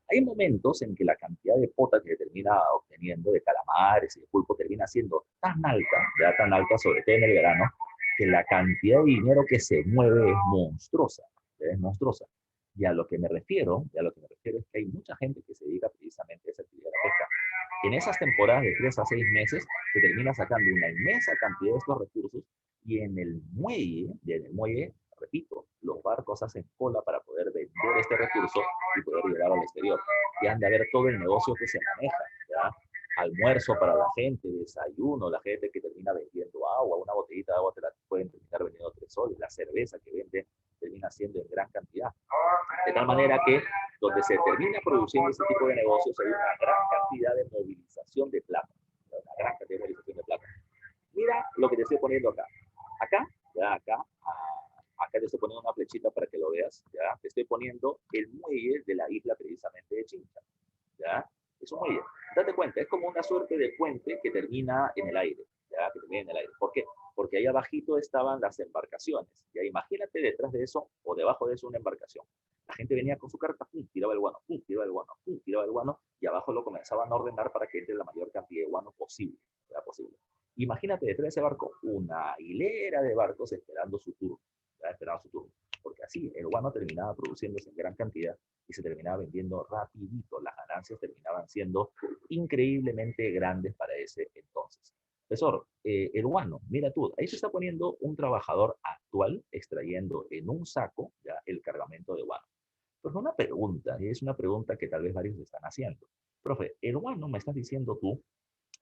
Hay momentos en que la cantidad de pota que se termina obteniendo de calamares y de pulpo termina siendo tan alta, ya tan alta, sobre todo en el verano, que la cantidad de dinero que se mueve es monstruosa, ¿ya? Es monstruosa. Y a lo que me refiero es que hay mucha gente que se dedica precisamente a esa actividad de la pesca. En esas temporadas de 3 a 6 meses se termina sacando una inmensa cantidad de estos recursos y en el muelle, repito, los barcos hacen cola para poder vender este recurso y poder llegar al exterior. Y han de haber todo el negocio que se maneja, ¿ya? Almuerzo para la gente, desayuno, la gente que termina vendiendo agua, una botellita de agua te la pueden terminar vendiendo 3 soles, la cerveza que venden termina siendo en gran cantidad. De tal manera que donde se termina produciendo ese tipo de negocios hay una gran cantidad de movilización de plata. Una gran cantidad de movilización de plata. Mira poniendo acá. Acá, ya acá, acá te estoy poniendo una flechita para que lo veas, ya. Te estoy poniendo el muelle de la isla precisamente de Chincha, ya. Es un muelle. Date cuenta, es como una suerte de puente que termina en el aire, ya, que termina en el aire. ¿Por qué? Porque ahí abajito estaban las embarcaciones. Ya imagínate detrás de eso o debajo de eso una embarcación. La gente venía con su carta, pum, tiraba el guano, pum, tiraba el guano, pum, tiraba el guano, y abajo lo comenzaban a ordenar para que entre la mayor cantidad de guano posible, sea posible. Imagínate detrás de ese barco una hilera de barcos esperando su turno, ya, esperando su turno. Porque así el guano terminaba produciéndose en gran cantidad y se terminaba vendiendo rapidito. Las ganancias terminaban siendo increíblemente grandes para ese entonces. Profesor, el guano, mira tú, ahí se está poniendo un trabajador actual extrayendo en un saco ya el cargamento de guano. Pues una pregunta, y es una pregunta que tal vez varios están haciendo. Profe, el guano me estás diciendo tú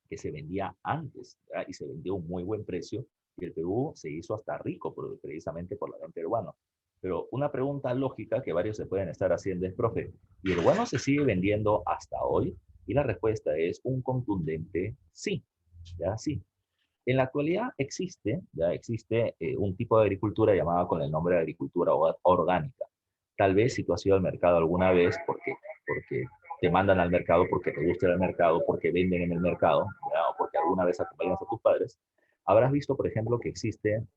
que se vendía antes, ¿ya? Y se vendió a un muy buen precio, y el Perú se hizo hasta rico precisamente por la venta del guano. Pero una pregunta lógica que varios se pueden estar haciendo es, profe, ¿y el guano se sigue vendiendo hasta hoy? Y la respuesta es un contundente sí, ya sí. En la actualidad ya existe un tipo de agricultura llamada con el nombre de agricultura orgánica. Tal vez si tú has ido al mercado alguna vez, porque te mandan al mercado, porque te gusta el mercado, porque venden en el mercado, ¿ya? O porque alguna vez acompañas a tus padres, habrás visto, por ejemplo, que existen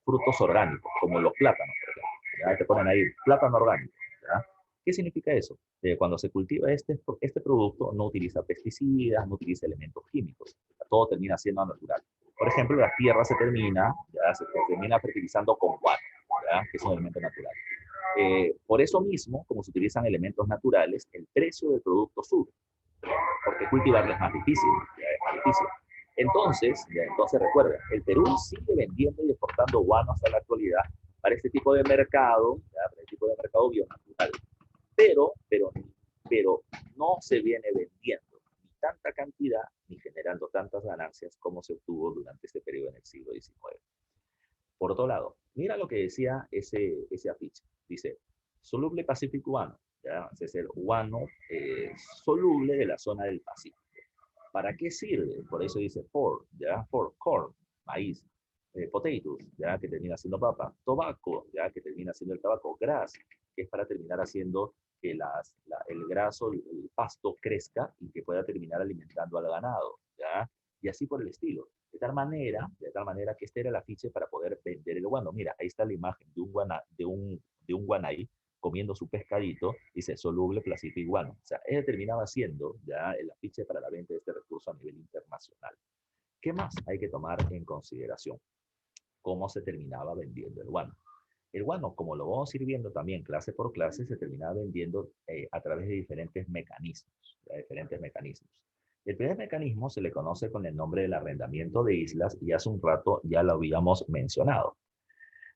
frutos orgánicos, como los plátanos, por ejemplo. ¿Ya? Te ponen ahí plátano orgánico. ¿Ya? ¿Qué significa eso? Cuando se cultiva este producto, no utiliza pesticidas, no utiliza elementos químicos. Todo termina siendo natural. Por ejemplo, la tierra se termina fertilizando con guano, ¿ya? Que es un elemento natural. Por eso mismo, como se utilizan elementos naturales, el precio del producto sube, porque cultivarlo es más difícil, ya es más difícil. Entonces recuerda, el Perú sigue vendiendo y exportando guano hasta la actualidad para este tipo de mercado, ¿ya? Para este tipo de mercado bionatural. Pero no se viene vendiendo ni tanta cantidad ni generando tantas ganancias como se obtuvo durante este periodo en el siglo XIX. Por otro lado, mira lo que decía ese afiche. Dice, soluble Pacífico guano, ¿ya? Es el guano soluble de la zona del Pacífico. ¿Para qué sirve? Por eso dice for, ¿ya? For corn, maíz, potatoes, ¿ya? Que termina siendo papa, tobacco, ¿ya? Que termina siendo el tabaco, grass, que es para terminar haciendo que el graso, el pasto crezca y que pueda terminar alimentando al ganado, ¿ya? Y así por el estilo. De tal manera que este era el afiche para poder vender el guano. Mira, ahí está la imagen de un guanaí comiendo su pescadito, dice soluble Pacific guano. O sea, él terminaba siendo ya el afiche para la venta de este recurso a nivel internacional. ¿Qué más hay que tomar en consideración? ¿Cómo se terminaba vendiendo el guano? El guano, como lo vamos a ir viendo también clase por clase, se terminaba vendiendo a través de diferentes mecanismos, diferentes mecanismos. El primer mecanismo se le conoce con el nombre del arrendamiento de islas y hace un rato ya lo habíamos mencionado.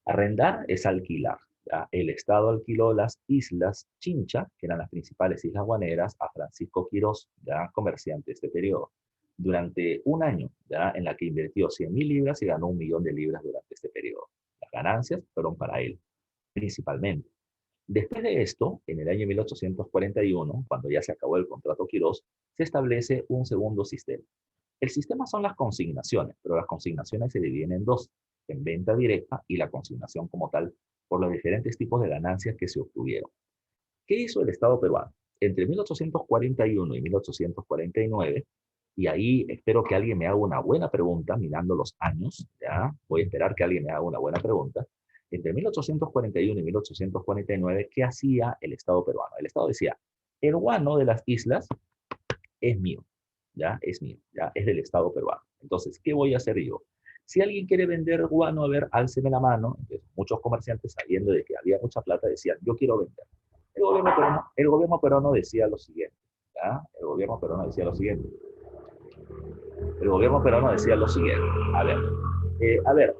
Arrendar es alquilar. ¿Ya? El Estado alquiló las islas Chincha, que eran las principales islas guaneras, a Francisco Quirós, ya comerciante de este periodo, durante un año, ya en la que invirtió 100.000 libras y ganó 1.000.000 de libras durante este periodo. Las ganancias fueron para él, principalmente. Después de esto, en el año 1841, cuando ya se acabó el contrato Quirós, se establece un segundo sistema. El sistema son las consignaciones, pero las consignaciones se dividen en dos, en venta directa y la consignación como tal, por los diferentes tipos de ganancias que se obtuvieron. ¿Qué hizo el Estado peruano? Entre 1841 y 1849, y ahí espero que alguien me haga una buena pregunta, mirando los años, ¿ya? Voy a esperar que alguien me haga una buena pregunta. Entre 1841 y 1849, ¿qué hacía el Estado peruano? El Estado decía, el guano de las islas es mío, ¿ya? Es mío, ¿ya? Es del Estado peruano. Entonces, ¿qué voy a hacer yo? Si alguien quiere vender guano, a ver, álceme la mano. Entonces, muchos comerciantes, sabiendo de que había mucha plata, decían, yo quiero vender. El gobierno peruano decía lo siguiente, ¿ya? El gobierno peruano decía lo siguiente. El gobierno peruano decía lo siguiente. A ver,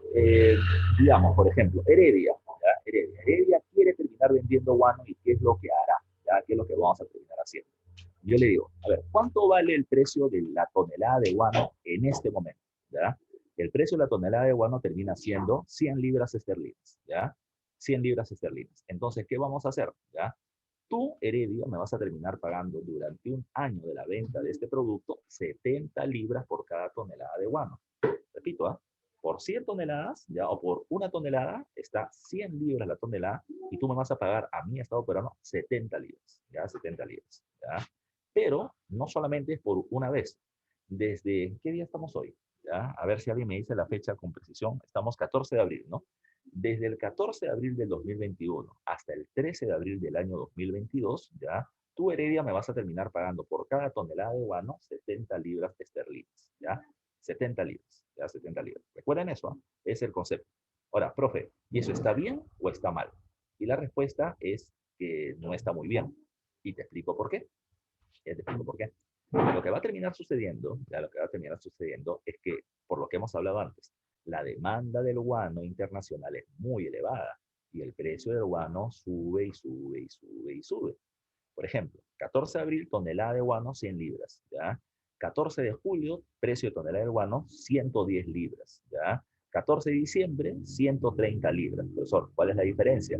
digamos, por ejemplo, Heredia, ¿ya? Heredia quiere terminar vendiendo guano y ¿qué es lo que hará? ¿Ya? ¿Qué es lo que vamos a terminar haciendo? Yo le digo, a ver, ¿cuánto vale el precio de la tonelada de guano en este momento? ¿Ya? El precio de la tonelada de guano termina siendo 100 libras esterlinas, ¿ya? 100 libras esterlinas. Entonces, ¿qué vamos a hacer? ¿Ya? Tú, Heredia, me vas a terminar pagando durante un año de la venta de este producto 70 libras por cada tonelada de guano. Repito, ¿ah? por 100 toneladas, ya, o por una tonelada, está 100 libras la tonelada, y tú me vas a pagar a mi Estado peruano 70 libras, ya, 70 libras, ya. Pero no solamente es por una vez. ¿Desde qué día estamos hoy? ¿Ya? A ver si alguien me dice la fecha con precisión. Estamos 14 de abril, ¿no? Desde el 14 de abril del 2021 hasta el 13 de abril del año 2022, ¿ya? Tú, Heredia, me vas a terminar pagando por cada tonelada de guano 70 libras esterlinas, ¿ya? 70 libras, ¿ya? 70 libras. Recuerden eso, ¿eh? Es el concepto. Ahora, profe, ¿y eso está bien o está mal? Y la respuesta es que no está muy bien. Y te explico por qué. Te explico por qué. Lo que va a terminar sucediendo, ya lo que va a terminar sucediendo es que, por lo que hemos hablado antes, la demanda del guano internacional es muy elevada y el precio del guano sube y sube y sube y sube. Por ejemplo, 14 de abril, tonelada de guano, 100 libras, ¿ya? 14 de julio, precio de tonelada de guano, 110 libras, ¿ya? 14 de diciembre, 130 libras. Profesor, ¿cuál es la diferencia?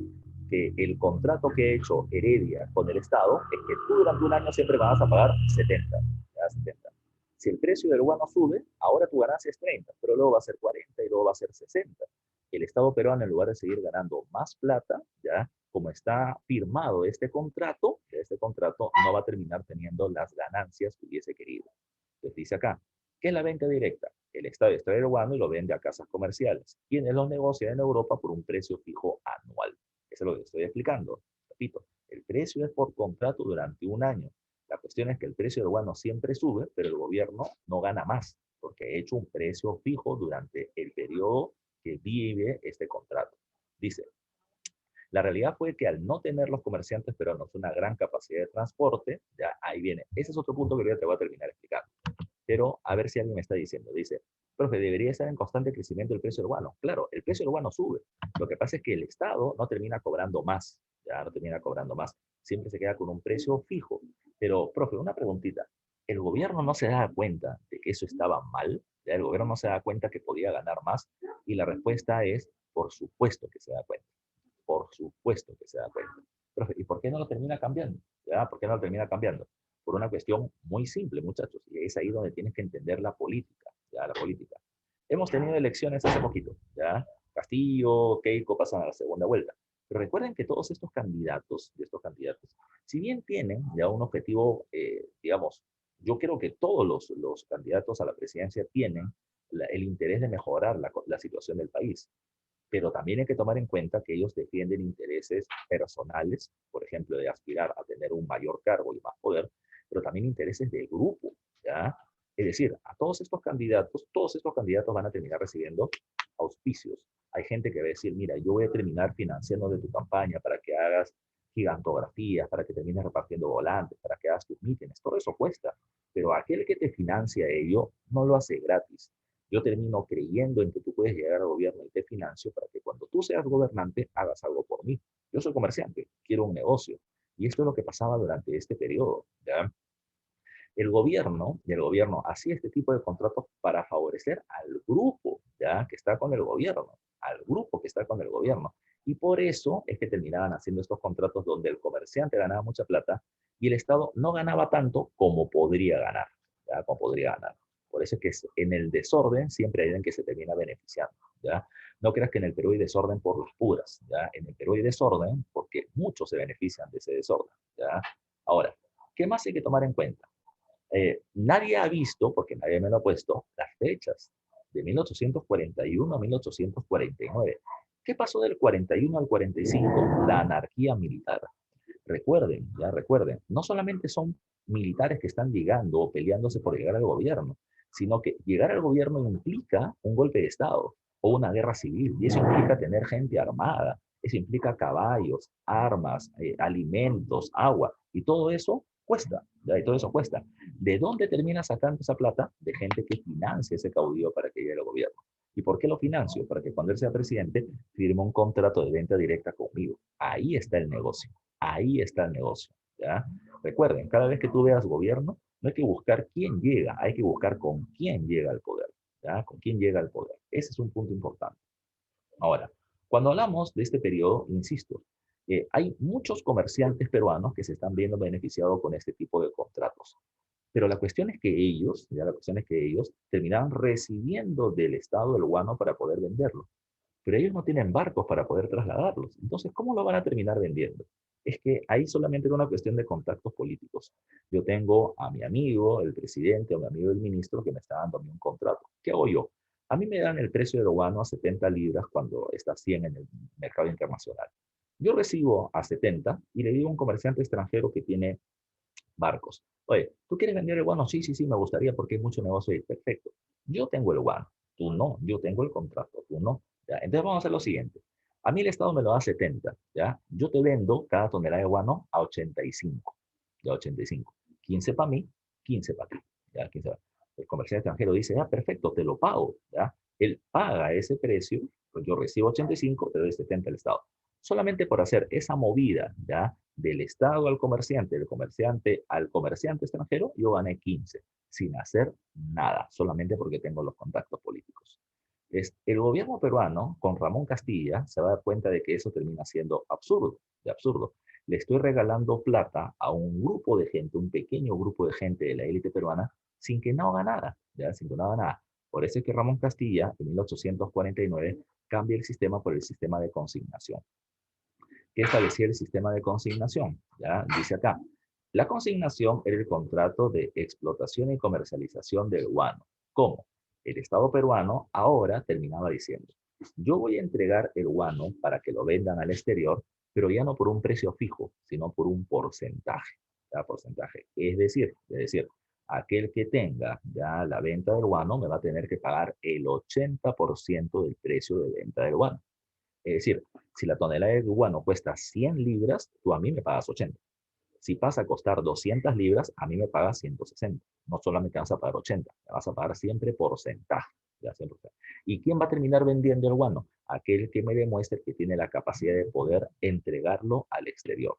Que el contrato que ha hecho Heredia con el Estado es que tú durante un año siempre vas a pagar 70, ¿ya? 70. Si el precio del guano sube, ahora tu ganancia es 30, pero luego va a ser 40 y luego va a ser 60. El Estado peruano, en lugar de seguir ganando más plata, ¿ya? Como está firmado este contrato no va a terminar teniendo las ganancias que hubiese querido. Entonces dice acá, ¿qué es la venta directa? El Estado extrae el guano y lo vende a casas comerciales, quienes los negocian en Europa por un precio fijo anual. Eso es lo que estoy explicando. Repito, el precio es por contrato durante un año. La cuestión es que el precio del guano siempre sube, pero el gobierno no gana más, porque ha hecho un precio fijo durante el periodo que vive este contrato. Dice, la realidad fue que al no tener los comerciantes peruanos una gran capacidad de transporte, ya ahí viene. Ese es otro punto que yo te voy a terminar explicando. Pero a ver si alguien me está diciendo, dice, profe, debería estar en constante crecimiento el precio del guano. Claro, el precio del guano sube. Lo que pasa es que el Estado no termina cobrando más, ya no termina cobrando más. Siempre se queda con un precio fijo. Pero, profe, una preguntita. ¿El gobierno no se da cuenta de que eso estaba mal? ¿Ya? ¿El gobierno no se da cuenta que podía ganar más? Y la respuesta es, por supuesto que se da cuenta. Por supuesto que se da cuenta. Profe, ¿y por qué no lo termina cambiando? ¿Ya? ¿Por qué no lo termina cambiando? Por una cuestión muy simple, muchachos, y es ahí donde tienes que entender la política, ¿ya? La política. Hemos tenido elecciones hace poquito, ¿ya? Castillo, Keiko pasan a la segunda vuelta. Pero recuerden que todos estos candidatos, si bien tienen ya un objetivo, digamos, yo creo que todos los candidatos a la presidencia tienen el interés de mejorar la situación del país, pero también hay que tomar en cuenta que ellos defienden intereses personales, por ejemplo, de aspirar a tener un mayor cargo y más poder, pero también intereses de grupo, ¿ya? Es decir, a todos estos candidatos van a terminar recibiendo auspicios. Hay gente que va a decir, mira, yo voy a terminar financiando de tu campaña para que hagas gigantografías, para que termines repartiendo volantes, para que hagas tus mítines, todo eso cuesta, pero aquel que te financia ello no lo hace gratis. Yo termino creyendo en que tú puedes llegar al gobierno y te financio para que cuando tú seas gobernante hagas algo por mí. Yo soy comerciante, quiero un negocio. Y esto es lo que pasaba durante este periodo, ¿ya? El gobierno hacía este tipo de contratos para favorecer al grupo, ¿ya? Que está con el gobierno, al grupo que está con el gobierno. Y por eso es que terminaban haciendo estos contratos donde el comerciante ganaba mucha plata y el Estado no ganaba tanto como podría ganar, ¿ya? Como podría ganar. Por eso es que en el desorden siempre hay alguien que se termina beneficiando, ¿ya? No creas que en el Perú hay desorden por las puras, ¿ya? En el Perú hay desorden porque muchos se benefician de ese desorden, ¿ya? Ahora, ¿qué más hay que tomar en cuenta? Nadie ha visto, porque nadie me lo ha puesto, las fechas de 1841 a 1849. ¿Qué pasó del 41 al 45? La anarquía militar. Recuerden, ya recuerden, no solamente son militares que están llegando o peleándose por llegar al gobierno, sino que llegar al gobierno implica un golpe de Estado o una guerra civil, y eso implica tener gente armada, eso implica caballos, armas, alimentos, agua, y todo eso cuesta, ¿ya? Y todo eso cuesta. ¿De dónde termina sacando esa plata? De gente que financia ese caudillo para que llegue al gobierno. ¿Y por qué lo financio? Para que cuando él sea presidente firme un contrato de venta directa conmigo. Ahí está el negocio. Ahí está el negocio, ¿ya? Recuerden, cada vez que tú veas gobierno, no hay que buscar quién llega, hay que buscar con quién llega al poder, ¿ya? Con quién llega al poder. Ese es un punto importante. Ahora, cuando hablamos de este periodo, insisto, hay muchos comerciantes peruanos que se están viendo beneficiados con este tipo de contratos. Pero la cuestión es que ellos terminaban recibiendo del Estado el guano para poder venderlo. Pero ellos no tienen barcos para poder trasladarlos. Entonces, ¿cómo lo van a terminar vendiendo? Es que ahí solamente era una cuestión de contactos políticos. Yo tengo a mi amigo, el presidente, o mi amigo el ministro, que me está dando a mí un contrato. ¿Qué hago yo? A mí me dan el precio del guano a 70 libras cuando está a 100 en el mercado internacional. Yo recibo a 70 y le digo a un comerciante extranjero que tiene barcos. Oye, ¿tú quieres vender el guano? Sí, sí, sí, me gustaría porque hay mucho negocio ahí. Perfecto. Yo tengo el guano, tú no. Yo tengo el contrato, tú no. ¿Ya? Entonces vamos a hacer lo siguiente. A mí el Estado me lo da 70, ¿ya? Yo te vendo cada tonelada de guano a 85, ya 85. 15 para mí, 15 para ti, ¿ya? 15 para. El comerciante extranjero dice, ah, perfecto, te lo pago, ¿ya? Él paga ese precio, pues yo recibo 85, te doy 70 al Estado. Solamente por hacer esa movida, ¿ya? Del Estado al comerciante, del comerciante al comerciante extranjero, yo gané 15, sin hacer nada, solamente porque tengo los contactos políticos. El gobierno peruano, con Ramón Castilla, se va a dar cuenta de que eso termina siendo absurdo, de absurdo. Le estoy regalando plata a un grupo de gente, un pequeño grupo de gente de la élite peruana, sin que no haga nada, ¿ya? Sin que no haga nada. Por eso es que Ramón Castilla, en 1849, cambia el sistema por el sistema de consignación. ¿Qué establecía el sistema de consignación? Ya dice acá, la consignación era el contrato de explotación y comercialización del guano. ¿Cómo? El Estado peruano ahora terminaba diciendo, yo voy a entregar el guano para que lo vendan al exterior, pero ya no por un precio fijo, sino por un porcentaje. ¿Ya? Porcentaje. Es decir, aquel que tenga ya la venta del guano me va a tener que pagar el 80% del precio de venta del guano. Es decir, si la tonelada de guano cuesta 100 libras, tú a mí me pagas 80. Si pasa a costar 200 libras, a mí me pagas 160. No solamente vas a pagar 80, me vas a pagar siempre porcentaje. Ya, 100%. ¿Y quién va a terminar vendiendo el guano? Aquel que me demuestre que tiene la capacidad de poder entregarlo al exterior.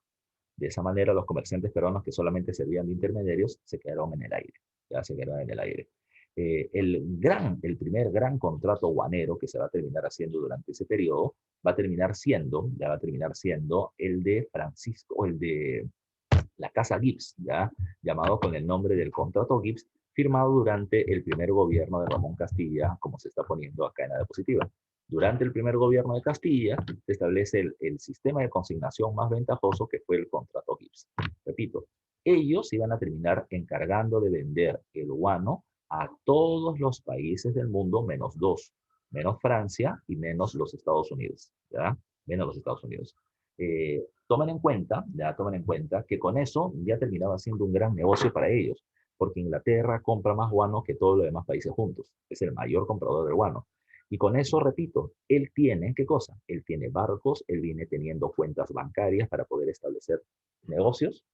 De esa manera, los comerciantes peruanos que solamente servían de intermediarios se quedaron en el aire. Ya se quedaron en el aire. El primer gran contrato guanero que se va a terminar haciendo durante ese periodo ya va a terminar siendo el de Francisco, o el de la Casa Gibbs, ya llamado con el nombre del contrato Gibbs, firmado durante el primer gobierno de Ramón Castilla, como se está poniendo acá en la diapositiva. Durante el primer gobierno de Castilla se establece el sistema de consignación más ventajoso, que fue el contrato Gibbs. Repito, ellos iban a terminar encargando de vender el guano a todos los países del mundo menos dos, menos Francia y menos los Estados Unidos, ¿ya? Menos los Estados Unidos. Tomen en cuenta que con eso ya terminaba siendo un gran negocio para ellos, porque Inglaterra compra más guano que todos los demás países juntos. Es el mayor comprador de guano. Y con eso, repito, él tiene, ¿qué cosa? Él tiene barcos, él viene teniendo cuentas bancarias para poder establecer negocios.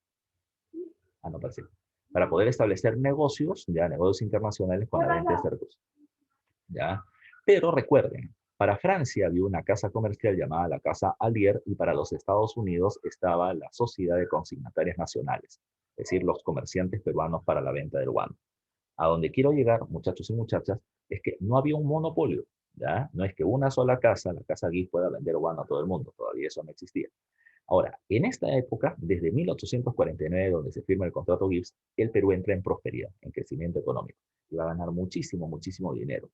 No, parece. Para poder establecer negocios, ya negocios internacionales con la venta de cerdos. ¿Ya? Pero recuerden, para Francia había una casa comercial llamada la Casa Allier y para los Estados Unidos estaba la Sociedad de Consignatarios Nacionales, es decir, los comerciantes peruanos para la venta del guano. A donde quiero llegar, muchachos y muchachas, es que no había un monopolio, ¿ya? No es que una sola casa, la Casa Guis, pueda vender guano a todo el mundo, todavía eso no existía. Ahora, en esta época, desde 1849, donde se firma el contrato Gibbs, el Perú entra en prosperidad, en crecimiento económico, y va a ganar muchísimo, muchísimo dinero.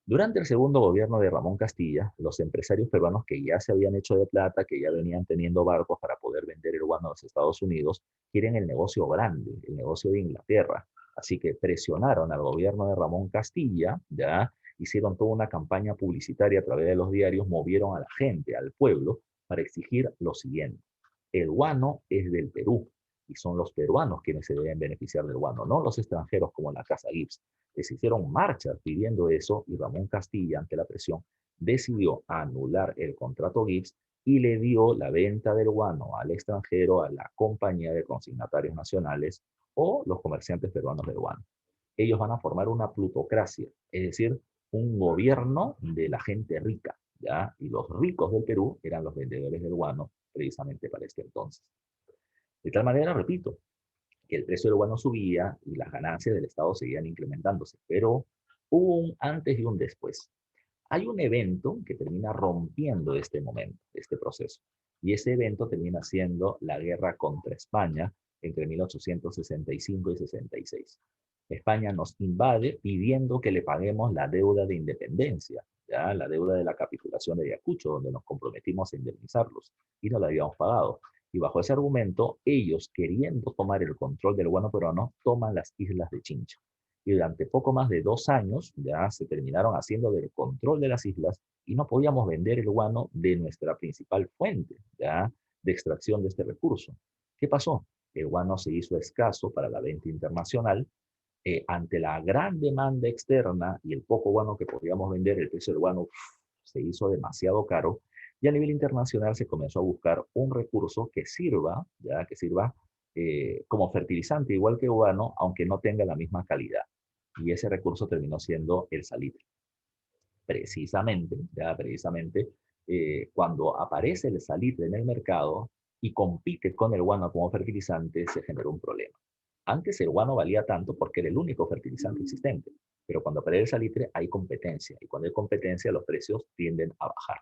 Durante el segundo gobierno de Ramón Castilla, los empresarios peruanos que ya se habían hecho de plata, que ya venían teniendo barcos para poder vender el guano a los Estados Unidos, quieren el negocio grande, el negocio de Inglaterra. Así que presionaron al gobierno de Ramón Castilla, ya hicieron toda una campaña publicitaria a través de los diarios, movieron a la gente, al pueblo, para exigir lo siguiente. El guano es del Perú y son los peruanos quienes se deben beneficiar del guano, no los extranjeros como la Casa Gibbs. Les hicieron marchas pidiendo eso y Ramón Castilla, ante la presión, decidió anular el contrato Gibbs y le dio la venta del guano al extranjero, a la compañía de consignatarios nacionales o los comerciantes peruanos del guano. Ellos van a formar una plutocracia, es decir, un gobierno de la gente rica, ¿ya? Y los ricos del Perú eran los vendedores del guano precisamente para este entonces. De tal manera, repito, que el precio del guano subía y las ganancias del Estado seguían incrementándose, pero hubo un antes y un después. Hay un evento que termina rompiendo este momento, este proceso, y ese evento termina siendo la guerra contra España entre 1865 y 66. España nos invade pidiendo que le paguemos la deuda de independencia, ¿ya? La deuda de la capitulación de Ayacucho, donde nos comprometimos a indemnizarlos y no la habíamos pagado. Y bajo ese argumento, ellos, queriendo tomar el control del guano peruano, toman las islas de Chincha. Y durante poco más de 2 años ya se terminaron haciendo del control de las islas y no podíamos vender el guano de nuestra principal fuente, ya, de extracción de este recurso. ¿Qué pasó? El guano se hizo escaso para la venta internacional. Ante la gran demanda externa y el poco guano que podíamos vender, el precio del guano se hizo demasiado caro y a nivel internacional se comenzó a buscar un recurso que sirva, ya, que sirva como fertilizante igual que guano, aunque no tenga la misma calidad. Y ese recurso terminó siendo el salitre. Precisamente, ya precisamente, cuando aparece el salitre en el mercado y compite con el guano como fertilizante, se generó un problema. Antes el guano valía tanto porque era el único fertilizante existente, pero cuando aparece el salitre hay competencia, y cuando hay competencia los precios tienden a bajar.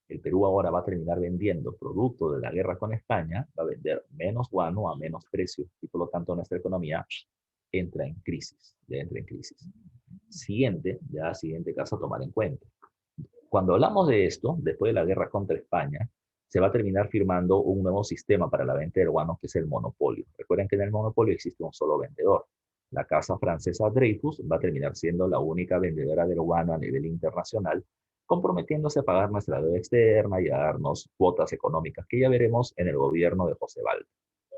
El Perú ahora va a terminar vendiendo, producto de la guerra con España, va a vender menos guano a menos precio, y por lo tanto nuestra economía entra en crisis, ya entra en crisis. Siguiente caso a tomar en cuenta. Cuando hablamos de esto, después de la guerra contra España, se va a terminar firmando un nuevo sistema para la venta del guano, que es el monopolio. Recuerden que en el monopolio existe un solo vendedor. La casa francesa Dreyfus va a terminar siendo la única vendedora del guano a nivel internacional, comprometiéndose a pagar nuestra deuda externa y a darnos cuotas económicas, que ya veremos en el gobierno de José Valls,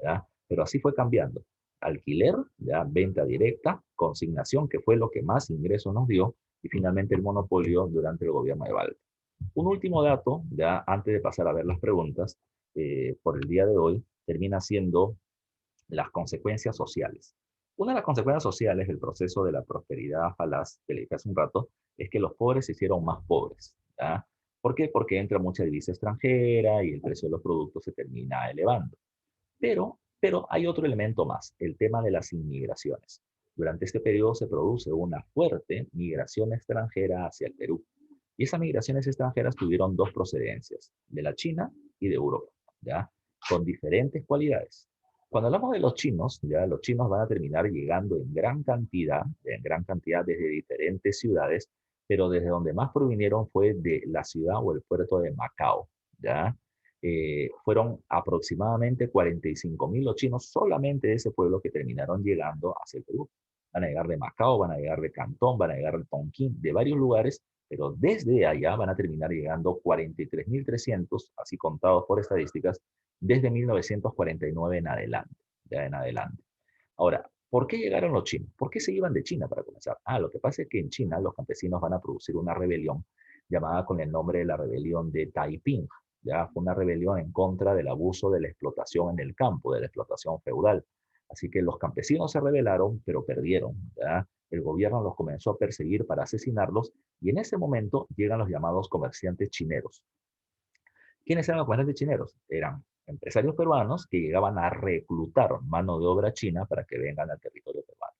¿ya? Pero así fue cambiando. Alquiler, ya, venta directa, consignación, que fue lo que más ingresos nos dio, y finalmente el monopolio durante el gobierno de Valls. Un último dato, ya antes de pasar a ver las preguntas, por el día de hoy, termina siendo las consecuencias sociales. Una de las consecuencias sociales del proceso de la prosperidad falaz que le dije hace un rato es que los pobres se hicieron más pobres, ¿ya? ¿Por qué? Porque entra mucha divisa extranjera y el precio de los productos se termina elevando. Pero hay otro elemento más, el tema de las inmigraciones. Durante este periodo se produce una fuerte migración extranjera hacia el Perú. Y esas migraciones extranjeras tuvieron dos procedencias, de la China y de Europa, ¿ya? Con diferentes cualidades. Cuando hablamos de los chinos, ya los chinos van a terminar llegando en gran cantidad desde diferentes ciudades, pero desde donde más provinieron fue de la ciudad o el puerto de Macao, ¿ya? Fueron aproximadamente 45.000 los chinos solamente de ese pueblo que terminaron llegando hacia el Perú. Van a llegar de Macao, van a llegar de Cantón, van a llegar de Tonquín, de varios lugares, pero desde allá van a terminar llegando 43.300, así contados por estadísticas, desde 1949 en adelante, ya en adelante. Ahora, ¿por qué llegaron los chinos? ¿Por qué se iban de China para comenzar? Lo que pasa es que en China los campesinos van a producir una rebelión llamada con el nombre de la rebelión de Taiping. Ya fue una rebelión en contra del abuso de la explotación en el campo, de la explotación feudal. Así que los campesinos se rebelaron, pero perdieron, ¿ya? El gobierno los comenzó a perseguir para asesinarlos y en ese momento llegan los llamados comerciantes chineros. ¿Quiénes eran los comerciantes chineros? Eran empresarios peruanos que llegaban a reclutar mano de obra china para que vengan al territorio peruano.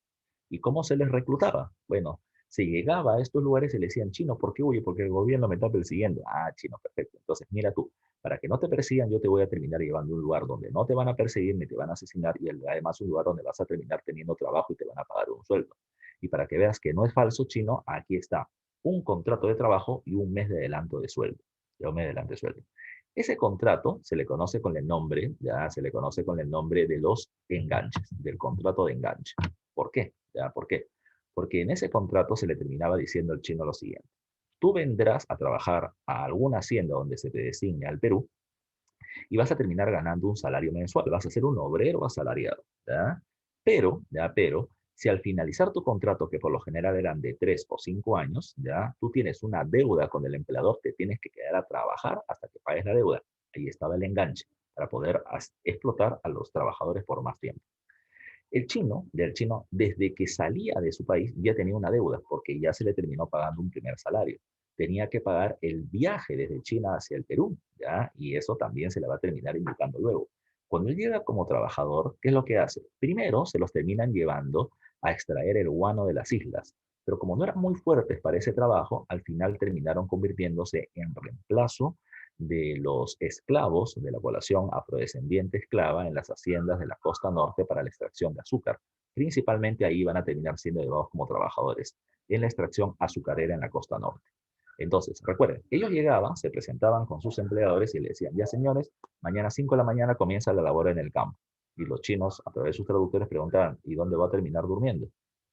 ¿Y cómo se les reclutaba? Bueno, se llegaba a estos lugares y le decían, chino, ¿por qué huye? Porque el gobierno me está persiguiendo. Chino, perfecto. Entonces, mira tú, para que no te persigan, yo te voy a terminar llevando a un lugar donde no te van a perseguir ni te van a asesinar y además un lugar donde vas a terminar teniendo trabajo y te van a pagar un sueldo. Y para que veas que no es falso, chino, aquí está un contrato de trabajo y un mes de adelanto de sueldo. Ya un mes de adelanto de sueldo. Ese contrato se le conoce con el nombre, ya se le conoce con el nombre de los enganches, del contrato de enganche. ¿Por qué? ¿Ya? ¿Por qué? Porque en ese contrato se le terminaba diciendo al chino lo siguiente. Tú vendrás a trabajar a alguna hacienda donde se te designe al Perú y vas a terminar ganando un salario mensual. Vas a ser un obrero asalariado. ¿Ya? Pero, si al finalizar tu contrato, que por lo general eran de 3 o 5 años, ya tú tienes una deuda con el empleador, te tienes que quedar a trabajar hasta que pagues la deuda. Ahí estaba el enganche, para poder explotar a los trabajadores por más tiempo. El chino, desde que salía de su país, ya tenía una deuda, porque ya se le terminó pagando un primer salario. Tenía que pagar el viaje desde China hacia el Perú, ¿ya? Y eso también se le va a terminar indicando luego. Cuando él llega como trabajador, ¿qué es lo que hace? Primero se los terminan llevando a extraer el guano de las islas, pero como no eran muy fuertes para ese trabajo, al final terminaron convirtiéndose en reemplazo de los esclavos de la población afrodescendiente esclava en las haciendas de la costa norte para la extracción de azúcar. Principalmente ahí van a terminar siendo llevados como trabajadores en la extracción azucarera en la costa norte. Entonces, recuerden, ellos llegaban, se presentaban con sus empleadores y le decían, ya señores, mañana 5 de la mañana comienza la labor en el campo. Y los chinos, a través de sus traductores, preguntaban, ¿y dónde va a terminar durmiendo?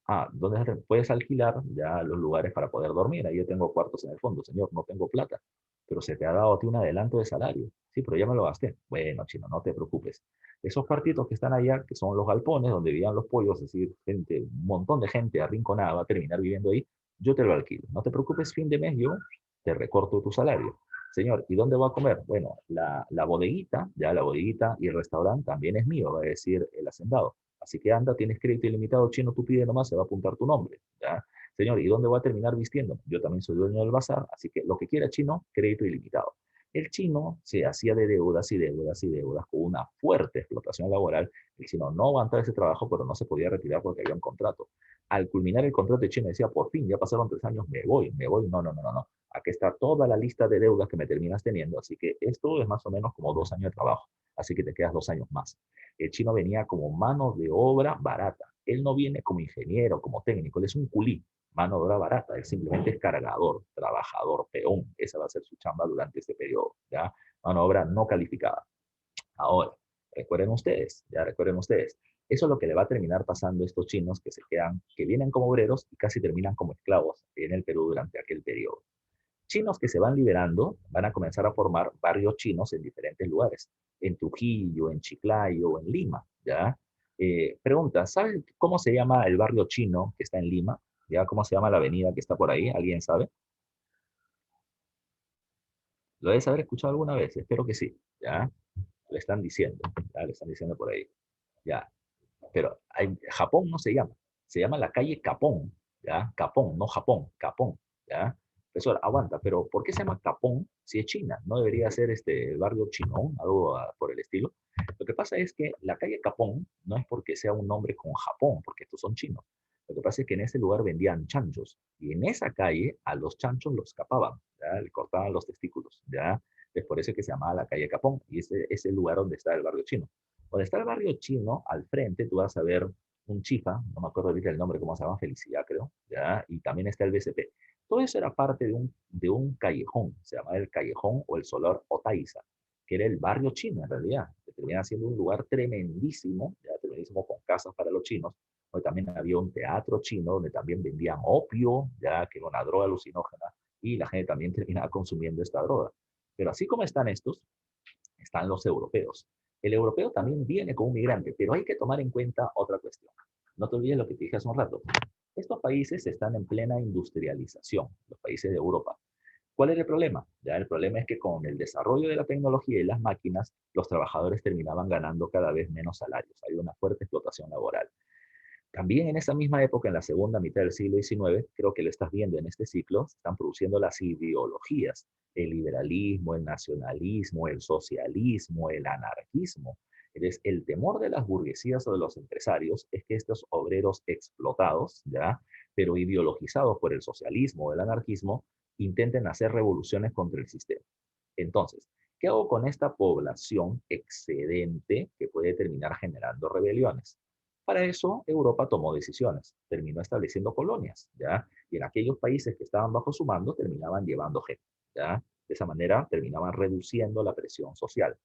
Ah, ¿dónde puedes alquilar ya los lugares para poder dormir? Ahí yo tengo cuartos en el fondo, señor, no tengo plata, pero se te ha dado a ti un adelanto de salario. Sí, pero ya me lo gasté. Bueno, chino, no te preocupes. Esos cuartitos que están allá, que son los galpones donde vivían los pollos, es decir, gente, un montón de gente arrinconada va a terminar viviendo ahí, yo te lo alquilo. No te preocupes, fin de mes yo te recorto tu salario. Señor, ¿y dónde va a comer? Bueno, la bodeguita, ya la bodeguita y el restaurante también es mío, va a decir el hacendado. Así que anda, tienes crédito ilimitado, chino, tú pide nomás, se va a apuntar tu nombre. ¿Ya? Señor, ¿y dónde va a terminar vistiendo? Yo también soy dueño del bazar, así que lo que quiera chino, crédito ilimitado. El chino se hacía de deudas y deudas y deudas con una fuerte explotación laboral. El chino no aguantaba ese trabajo, pero no se podía retirar porque había un contrato. Al culminar el contrato, el chino decía, por fin, ya pasaron 3 años, me voy. No, no, no, no, no. Aquí está toda la lista de deudas que me terminas teniendo, así que esto es más o menos como 2 años de trabajo, así que te quedas 2 años más. El chino venía como mano de obra barata. Él no viene como ingeniero, como técnico, él es un culí, mano de obra barata. Él simplemente es cargador, trabajador, peón. Esa va a ser su chamba durante este periodo, ¿ya? Mano de obra no calificada. Ahora, recuerden ustedes, eso es lo que le va a terminar pasando a estos chinos que se quedan, que vienen como obreros y casi terminan como esclavos en el Perú durante aquel periodo. Chinos que se van liberando van a comenzar a formar barrios chinos en diferentes lugares, en Trujillo, en Chiclayo, en Lima, ¿ya? Pregunta, ¿saben cómo se llama el barrio chino que está en Lima? ¿Ya? ¿Cómo se llama la avenida que está por ahí? ¿Alguien sabe? ¿Lo debes haber escuchado alguna vez? Espero que sí, ¿ya? Le están diciendo, ¿ya? Le están diciendo por ahí, ¿ya? Pero Japón no se llama la calle Capón, ¿ya? Capón, no Japón, Capón, ¿ya? Profesor, aguanta, pero ¿por qué se llama Capón si es China? ¿No debería ser el barrio Chinón, algo por el estilo? Lo que pasa es que la calle Capón no es porque sea un nombre con Japón, porque estos son chinos. Lo que pasa es que en ese lugar vendían chanchos y en esa calle a los chanchos los capaban, ¿ya? Le cortaban los testículos, ¿ya? Es por eso que se llamaba la calle Capón y ese es el lugar donde está el barrio chino. Donde está el barrio chino, al frente tú vas a ver un chifa, no me acuerdo ahorita el nombre, cómo se llama, Felicidad creo, ¿ya? Y también está el BCP. Todo eso era parte de un callejón, se llamaba el callejón o el solar Otaiza, que era el barrio chino en realidad, que termina siendo un lugar tremendísimo, ya tremendísimo con casas para los chinos, donde también había un teatro chino, donde también vendían opio, ya que era una droga alucinógena, y la gente también terminaba consumiendo esta droga. Pero así como están estos, están los europeos. El europeo también viene como un migrante, pero hay que tomar en cuenta otra cuestión. No te olvides lo que te dije hace un rato. Estos países están en plena industrialización, los países de Europa. ¿Cuál es el problema? Ya el problema es que con el desarrollo de la tecnología y las máquinas, los trabajadores terminaban ganando cada vez menos salarios. Hay una fuerte explotación laboral. También en esa misma época, en la segunda mitad del siglo XIX, creo que lo estás viendo en este ciclo, se están produciendo las ideologías, el liberalismo, el nacionalismo, el socialismo, el anarquismo. Entonces, el temor de las burguesías o de los empresarios es que estos obreros explotados, ¿ya? Pero ideologizados por el socialismo o el anarquismo, intenten hacer revoluciones contra el sistema. Entonces, ¿qué hago con esta población excedente que puede terminar generando rebeliones? Para eso, Europa tomó decisiones, terminó estableciendo colonias, ¿ya? Y en aquellos países que estaban bajo su mando terminaban llevando gente, ¿ya? De esa manera terminaban reduciendo la presión social.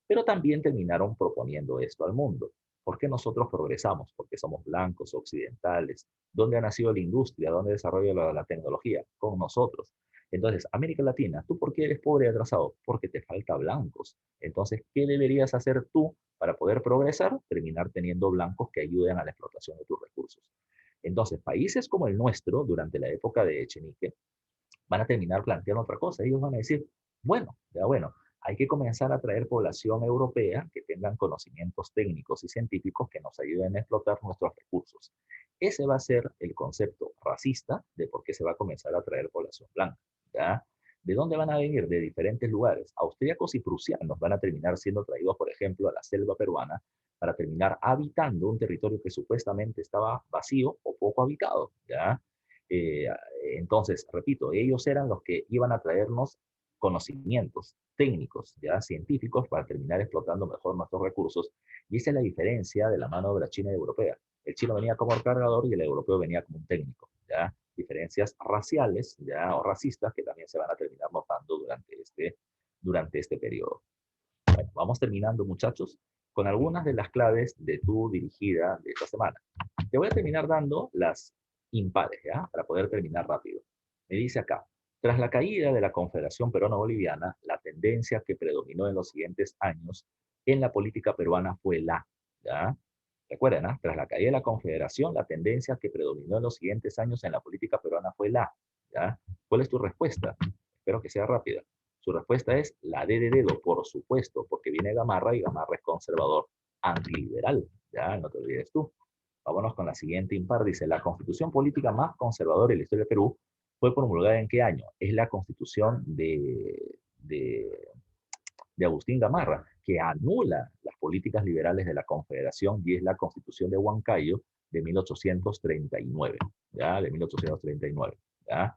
Pero también terminaron proponiendo esto al mundo. ¿Por qué nosotros progresamos? Porque somos blancos, occidentales. ¿Dónde ha nacido la industria? ¿Dónde desarrolla la tecnología? Con nosotros. Entonces, América Latina, ¿tú por qué eres pobre y atrasado? Porque te falta blancos. Entonces, ¿qué deberías hacer tú para poder progresar? Terminar teniendo blancos que ayuden a la explotación de tus recursos. Entonces, países como el nuestro, durante la época de Echenique, van a terminar planteando otra cosa. Ellos van a decir, bueno, ya bueno, hay que comenzar a traer población europea que tengan conocimientos técnicos y científicos que nos ayuden a explotar nuestros recursos. Ese va a ser el concepto racista de por qué se va a comenzar a traer población blanca, ¿ya? ¿De dónde van a venir? De diferentes lugares. Austríacos y prusianos van a terminar siendo traídos, por ejemplo, a la selva peruana para terminar habitando un territorio que supuestamente estaba vacío o poco habitado, ¿ya? Eh, entonces, repito, ellos eran los que iban a traernos conocimientos técnicos, ya científicos, para terminar explotando mejor nuestros recursos. Y esa es la diferencia de la mano de obra china y europea. El chino venía como cargador y el europeo venía como un técnico, ¿ya? Diferencias raciales, ¿ya? O racistas que también se van a terminar notando durante este periodo. Bueno, vamos terminando, muchachos, con algunas de las claves de tu dirigida de esta semana. Te voy a terminar dando las impares, ¿ya? Para poder terminar rápido. Me dice acá, tras la caída de la Confederación Peruano-Boliviana, la tendencia que predominó en los siguientes años en la política peruana fue ¿ya? Recuerden, ¿ah? Tras la caída de la Confederación, la tendencia que predominó en los siguientes años en la política peruana fue ¿ya? ¿Cuál es tu respuesta? Espero que sea rápida. Su respuesta es la D de dedo, por supuesto, porque viene Gamarra y Gamarra es conservador, antiliberal, ya, no te olvides tú. Vámonos con la siguiente impar. Dice, la constitución política más conservadora en la historia de Perú fue promulgada ¿en qué año? Es la constitución de Agustín Gamarra, que anula las políticas liberales de la Confederación y es la constitución de Huancayo de 1839, ¿ya? De 1839, ¿ya?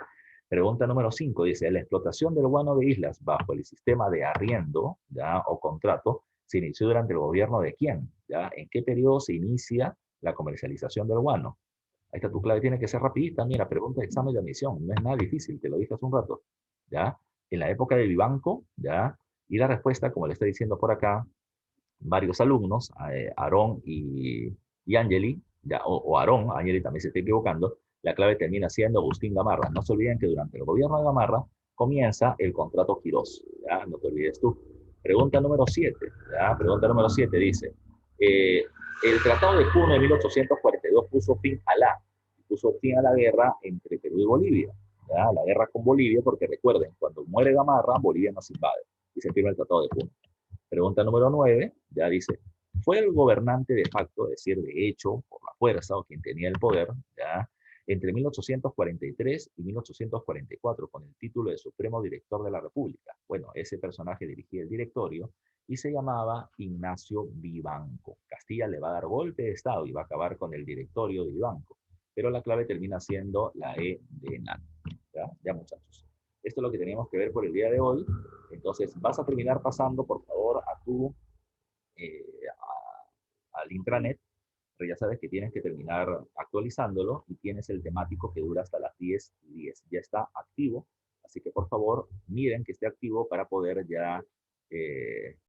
Pregunta número 5 dice, la explotación del guano de islas bajo el sistema de arriendo, ¿ya? O contrato se inició durante el gobierno de quién, ¿ya? ¿En qué periodo se inicia la comercialización del guano? Ahí está tu clave, tiene que ser rapidita. Mira, pregunta de examen de admisión, no es nada difícil, te lo dije hace un rato, ¿ya? En la época de Vivanco, ¿ya? Y la respuesta, como le estoy diciendo por acá, varios alumnos, Aarón y Angeli, ¿ya? O Aarón, Angeli también se está equivocando, la clave termina siendo Agustín Gamarra. No se olviden que durante el gobierno de Gamarra comienza el contrato Quirós, ¿ya? No te olvides tú. Pregunta número 7, ¿ya? Pregunta número 7 dice, el Tratado de Puno de 1842 puso fin a la guerra entre Perú y Bolivia, ¿ya? La guerra con Bolivia, porque recuerden, cuando muere Gamarra, Bolivia nos invade y se firma el Tratado de Puno. Pregunta número 9, ya dice, ¿fue el gobernante de facto, es decir, de hecho, por la fuerza o quien tenía el poder, ya, entre 1843 y 1844 con el título de Supremo Director de la República? Bueno, ese personaje dirigía el directorio y se llamaba Ignacio Vivanco. Castilla le va a dar golpe de Estado y va a acabar con el directorio de Vivanco, pero la clave termina siendo la E de enano. Ya muchachos. Esto es lo que teníamos que ver por el día de hoy. Entonces, vas a terminar pasando, por favor, al intranet, pero ya sabes que tienes que terminar actualizándolo y tienes el temático que dura hasta las 10:10. Ya está activo, así que por favor, miren que esté activo para poder ya